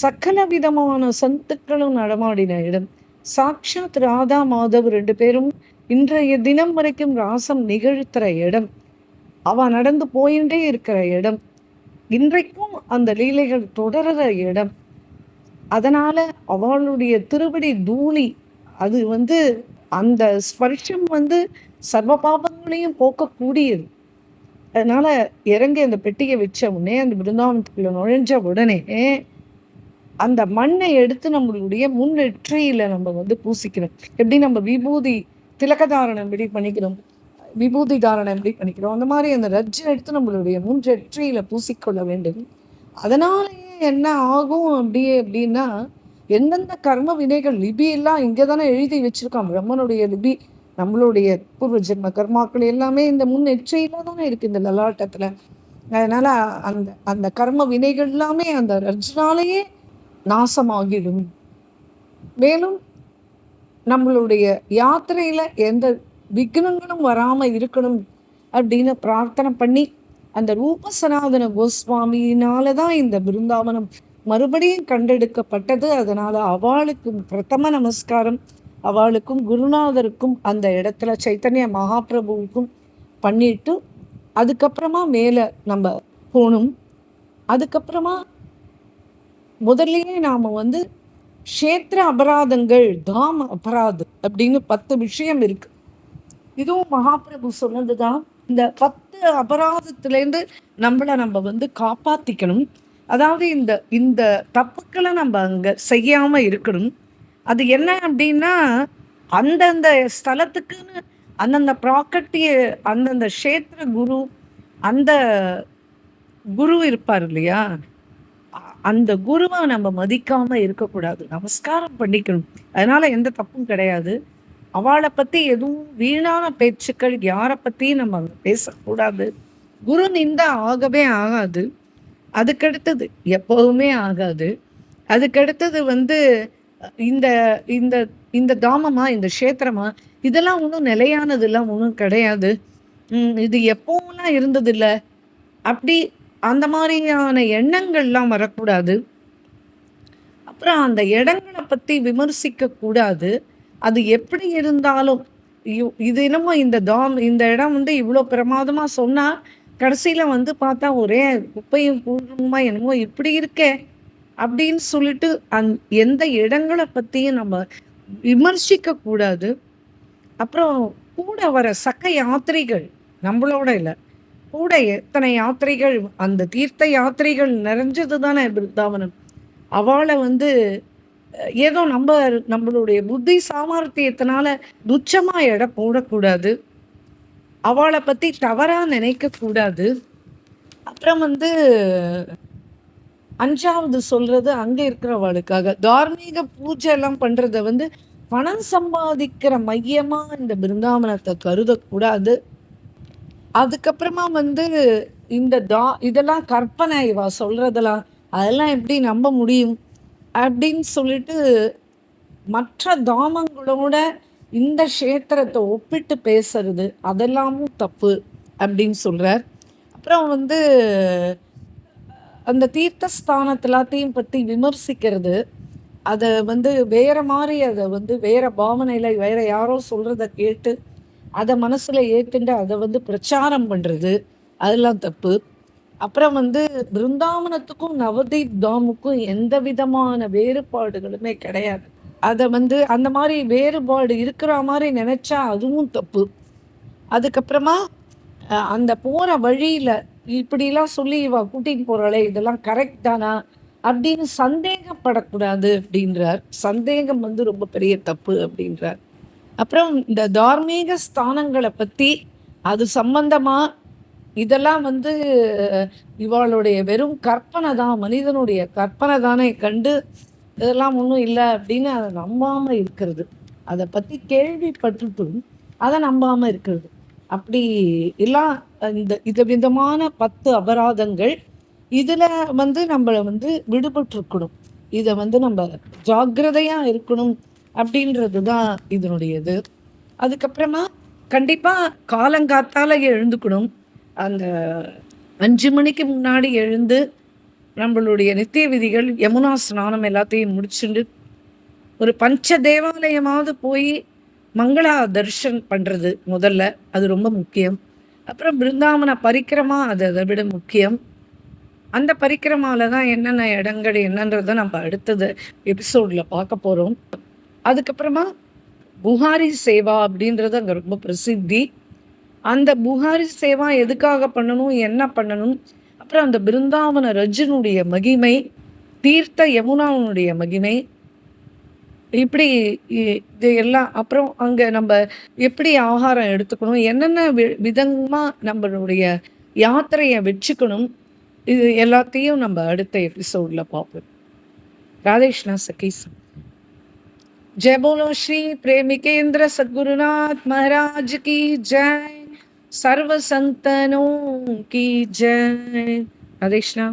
சகல விதமான சந்துக்களும் நடமாடின இடம். சாக்ஷாத் ராதா மாதவ் 2 பேரும் இன்றைய தினம் வரைக்கும் ராசம் நிகழ்த்துற இடம். அவள் நடந்து போயிட்டே இருக்கிற இடம், இன்றைக்கும் அந்த லீலைகள் தொடர்ற இடம். அதனால அவளுடைய திருவடி தூளி, அது வந்து அந்த ஸ்பர்ஷம் வந்து சர்வ பாபங்களையும் போக்கக்கூடியது. அதனால இறங்கி அந்த பெட்டியை வச்ச உடனே, அந்த பிருந்தாவனத்துக்குள்ள நுழைஞ்ச உடனே அந்த மண்ணை எடுத்து நம்மளுடைய முன்னெற்றியில நம்ம வந்து பூசிக்கணும். எப்படி நம்ம விபூதி திலகதாரணம் எப்படி பண்ணிக்கிறோம், விபூதி தாரணம் எப்படி பண்ணிக்கிறோம், அந்த மாதிரி அந்த ரஜ்ஜை எடுத்து நம்மளுடைய முன்னெற்றியில பூசிக்கொள்ள வேண்டும். அதனாலேயே என்ன ஆகும் அப்படின்னா, எந்தெந்த கர்ம வினைகள் லிபி எல்லாம் இங்கே தானே எழுதி வச்சிருக்கான் பிரம்மனுடைய லிபி. நம்மளுடைய பூர்வ ஜென்ம கர்மாக்கள் எல்லாமே இந்த முன்னெற்றியில தானே இருக்கு, இந்த லலாட்டத்துல. அதனால அந்த அந்த கர்ம வினைகள் எல்லாமே அந்த ரஜ்னாலேயே நாசமாகிடும். மேலும் நம்மளுடைய யாத்திரையில எந்த விக்னங்களும் வராம இருக்கணும் அப்படின்னு பிரார்த்தனை பண்ணி, அந்த ரூப சனாதன கோஸ்வாமியினால தான் இந்த பிருந்தாவனம் மறுபடியும் கண்டெடுக்கப்பட்டது. அதனால அவளுக்கும் பிரதம நமஸ்காரம், அவளுக்கும் குருநாதருக்கும் அந்த இடத்துல சைத்தன்ய மகாபிரபுவுக்கும் பண்ணிட்டு அதுக்கப்புறமா மேலே நம்ம போகணும். அதுக்கப்புறமா முதல்லயே நாம் வந்து க்ஷேத்திர அபராதங்கள், தாம அபராதம் அப்படின்னு 10 விஷயம் இருக்கு. இதுவும் மகாபிரபு சொன்னது தான். இந்த 10 அபராதத்திலேருந்து நம்மளை நம்ம வந்து காப்பாற்றிக்கணும். அதாவது இந்த இந்த தப்புக்களை நம்ம அங்கே செய்யாமல் இருக்கணும். அது என்ன அப்படின்னா, அந்தந்த ஸ்தலத்துக்குன்னு அந்தந்த ப்ராப்பர்ட்டிய அந்தந்த க்ஷேத்திர குரு, அந்த குரு இருப்பார் இல்லையா, அந்த குருவை நம்ம மதிக்காம இருக்கக்கூடாது, நமஸ்காரம் பண்ணிக்கணும். அதனால எந்த தப்பும் கிடையாது. அவளை பற்றி எதுவும் வீணான பேச்சுக்கள் யாரை பற்றியும் நம்ம பேசக்கூடாது. குரு நிந்தா ஆகவே ஆகாது. அதுக்கடுத்தது எப்போவுமே ஆகாது. அதுக்கடுத்தது வந்து இந்த இந்த இந்த தாமமா, இந்த க்ஷேத்திரமா, இதெல்லாம் ஒன்றும் நிலையானதெல்லாம் ஒன்றும் கிடையாது. இது எப்போவும்லாம் இருந்ததில்லை அப்படி அந்த மாதிரியான எண்ணங்கள்லாம் வரக்கூடாது. அப்புறம் அந்த இடங்களை பற்றி விமர்சிக்க கூடாது. அது எப்படி இருந்தாலும் இது என்னமோ இந்த இடம் வந்து இவ்வளோ பிரமாதமாக சொன்னால் கடைசியில் வந்து பார்த்தா ஒரே குப்பையும் கூழுமா என்னமோ இப்படி இருக்கே அப்படின்னு சொல்லிட்டு எந்த இடங்களை பற்றியும் நம்ம விமர்சிக்க கூடாது. அப்புறம் கூட வர சக யாத்திரைகள், நம்மளோட இல்லை, கூட எத்தனை யாத்திரைகள், அந்த தீர்த்த யாத்திரைகள் நிறைஞ்சது தானே பிருந்தாவனம். அவளை வந்து ஏதோ நம்மளுடைய புத்தி சாமர்த்தியத்தினால துச்சமாக எடை போடக்கூடாது. அவளை பற்றி தவறாக நினைக்கக்கூடாது. அப்புறம் வந்து 5வது சொல்கிறது, அங்கே இருக்கிறவளுக்காக தார்மீக பூஜை எல்லாம் பண்ணுறத வந்து பணம் சம்பாதிக்கிற மையமாக இந்த பிருந்தாவனத்தை கருதக்கூடாது. அதுக்கப்புறமா வந்து இதெல்லாம் கற்பனை, இவா சொல்கிறதெல்லாம் அதெல்லாம் எப்படி நம்ப முடியும் அப்படின்னு சொல்லிட்டு மற்ற தாமங்களோட இந்த க்ஷேத்திரத்தை ஒப்பிட்டு பேசுறது அதெல்லாமும் தப்பு அப்படின்னு சொல்கிறார். அப்புறம் வந்து அந்த தீர்த்தஸ்தானத்தை எல்லாத்தையும் பற்றி விமர்சிக்கிறது, அதை வந்து வேறு மாதிரி, அதை வந்து வேறு பாவனையில் வேறு யாரோ சொல்கிறத கேட்டு அதை மனசில் ஏற்றுண்டு அதை வந்து பிரச்சாரம் பண்ணுறது, அதெல்லாம் தப்பு. அப்புறம் வந்து பிருந்தாவனத்துக்கும் நவதீப் தாமுக்கும் எந்த விதமான வேறுபாடுகளுமே கிடையாது. அதை வந்து அந்த மாதிரி வேறுபாடு இருக்கிற மாதிரி நினச்சா அதுவும் தப்பு. அதுக்கப்புறமா அந்த போகிற வழியில் இப்படிலாம் சொல்லி இவ கூட்டிகிட்டு போகிறாளே, இதெல்லாம் கரெக்ட் தானா அப்படின்னு சந்தேகப்படக்கூடாது அப்படின்றார். சந்தேகம் வந்து ரொம்ப பெரிய தப்பு அப்படின்றார். அப்புறம் இந்த தார்மீக ஸ்தானங்களை பற்றி அது சம்பந்தமாக இதெல்லாம் வந்து இவளுடைய வெறும் கற்பனை தான், மனிதனுடைய கற்பனை தானே கண்டு இதெல்லாம் ஒன்றும் இல்லை அப்படின்னு அதை நம்பாமல் இருக்கிறது. அதை பற்றி கேள்விப்பட்டுட்டும் அதை நம்பாமல் இருக்கிறது. அப்படி எல்லாம் இந்த விதமான 10 அபராதங்கள் இதில் வந்து நம்மளை வந்து விடுபட்டுருக்கணும். இதை வந்து நம்ம ஜாக்கிரதையாக இருக்கணும் அப்படின்றது தான் இதனுடையது. அதுக்கப்புறமா கண்டிப்பாக காலங்காத்தால எழுந்துக்கணும். அந்த 5 மணிக்கு முன்னாடி எழுந்து நம்மளுடைய நித்திய விதிகள், யமுனா ஸ்நானம் எல்லாத்தையும் முடிச்சுட்டு ஒரு பஞ்ச தேவாலயமாவது போய் மங்களா தர்ஷன் பண்ணுறது முதல்ல, அது ரொம்ப முக்கியம். அப்புறம் பிருந்தாவன பரிக்கிரமா அது அதை விட முக்கியம். அந்த பரிக்கிரமால தான் என்னென்ன இடங்கள் என்னன்றத நம்ம அடுத்தது எபிசோட்ல பார்க்க போறோம். அதுக்கப்புறமா புகாரி சேவா அப்படின்றது அங்க ரொம்ப பிரசித்தி. அந்த புகாரி சேவா எதுக்காக பண்ணணும், என்ன பண்ணணும், அப்புறம் அந்த பிருந்தாவன ரஜினுடைய மகிமை, தீர்த்த யமுனாவுடைய மகிமை, இப்படி இது எல்லாம். அப்புறம் அங்க நம்ம எப்படி ஆகாரம் எடுத்துக்கணும், என்னென்ன விதமா நம்மளுடைய யாத்திரையை வச்சுக்கணும், இது எல்லாத்தையும் நம்ம அடுத்த எபிசோட்ல பார்ப்போம். ராதேஷ்னா சகீஸ். जय बोलो श्री प्रेमिकेंद्र सद्गुरुनाथ महाराज की जय, सर्व संतनों की जय। राधे कृष्णा।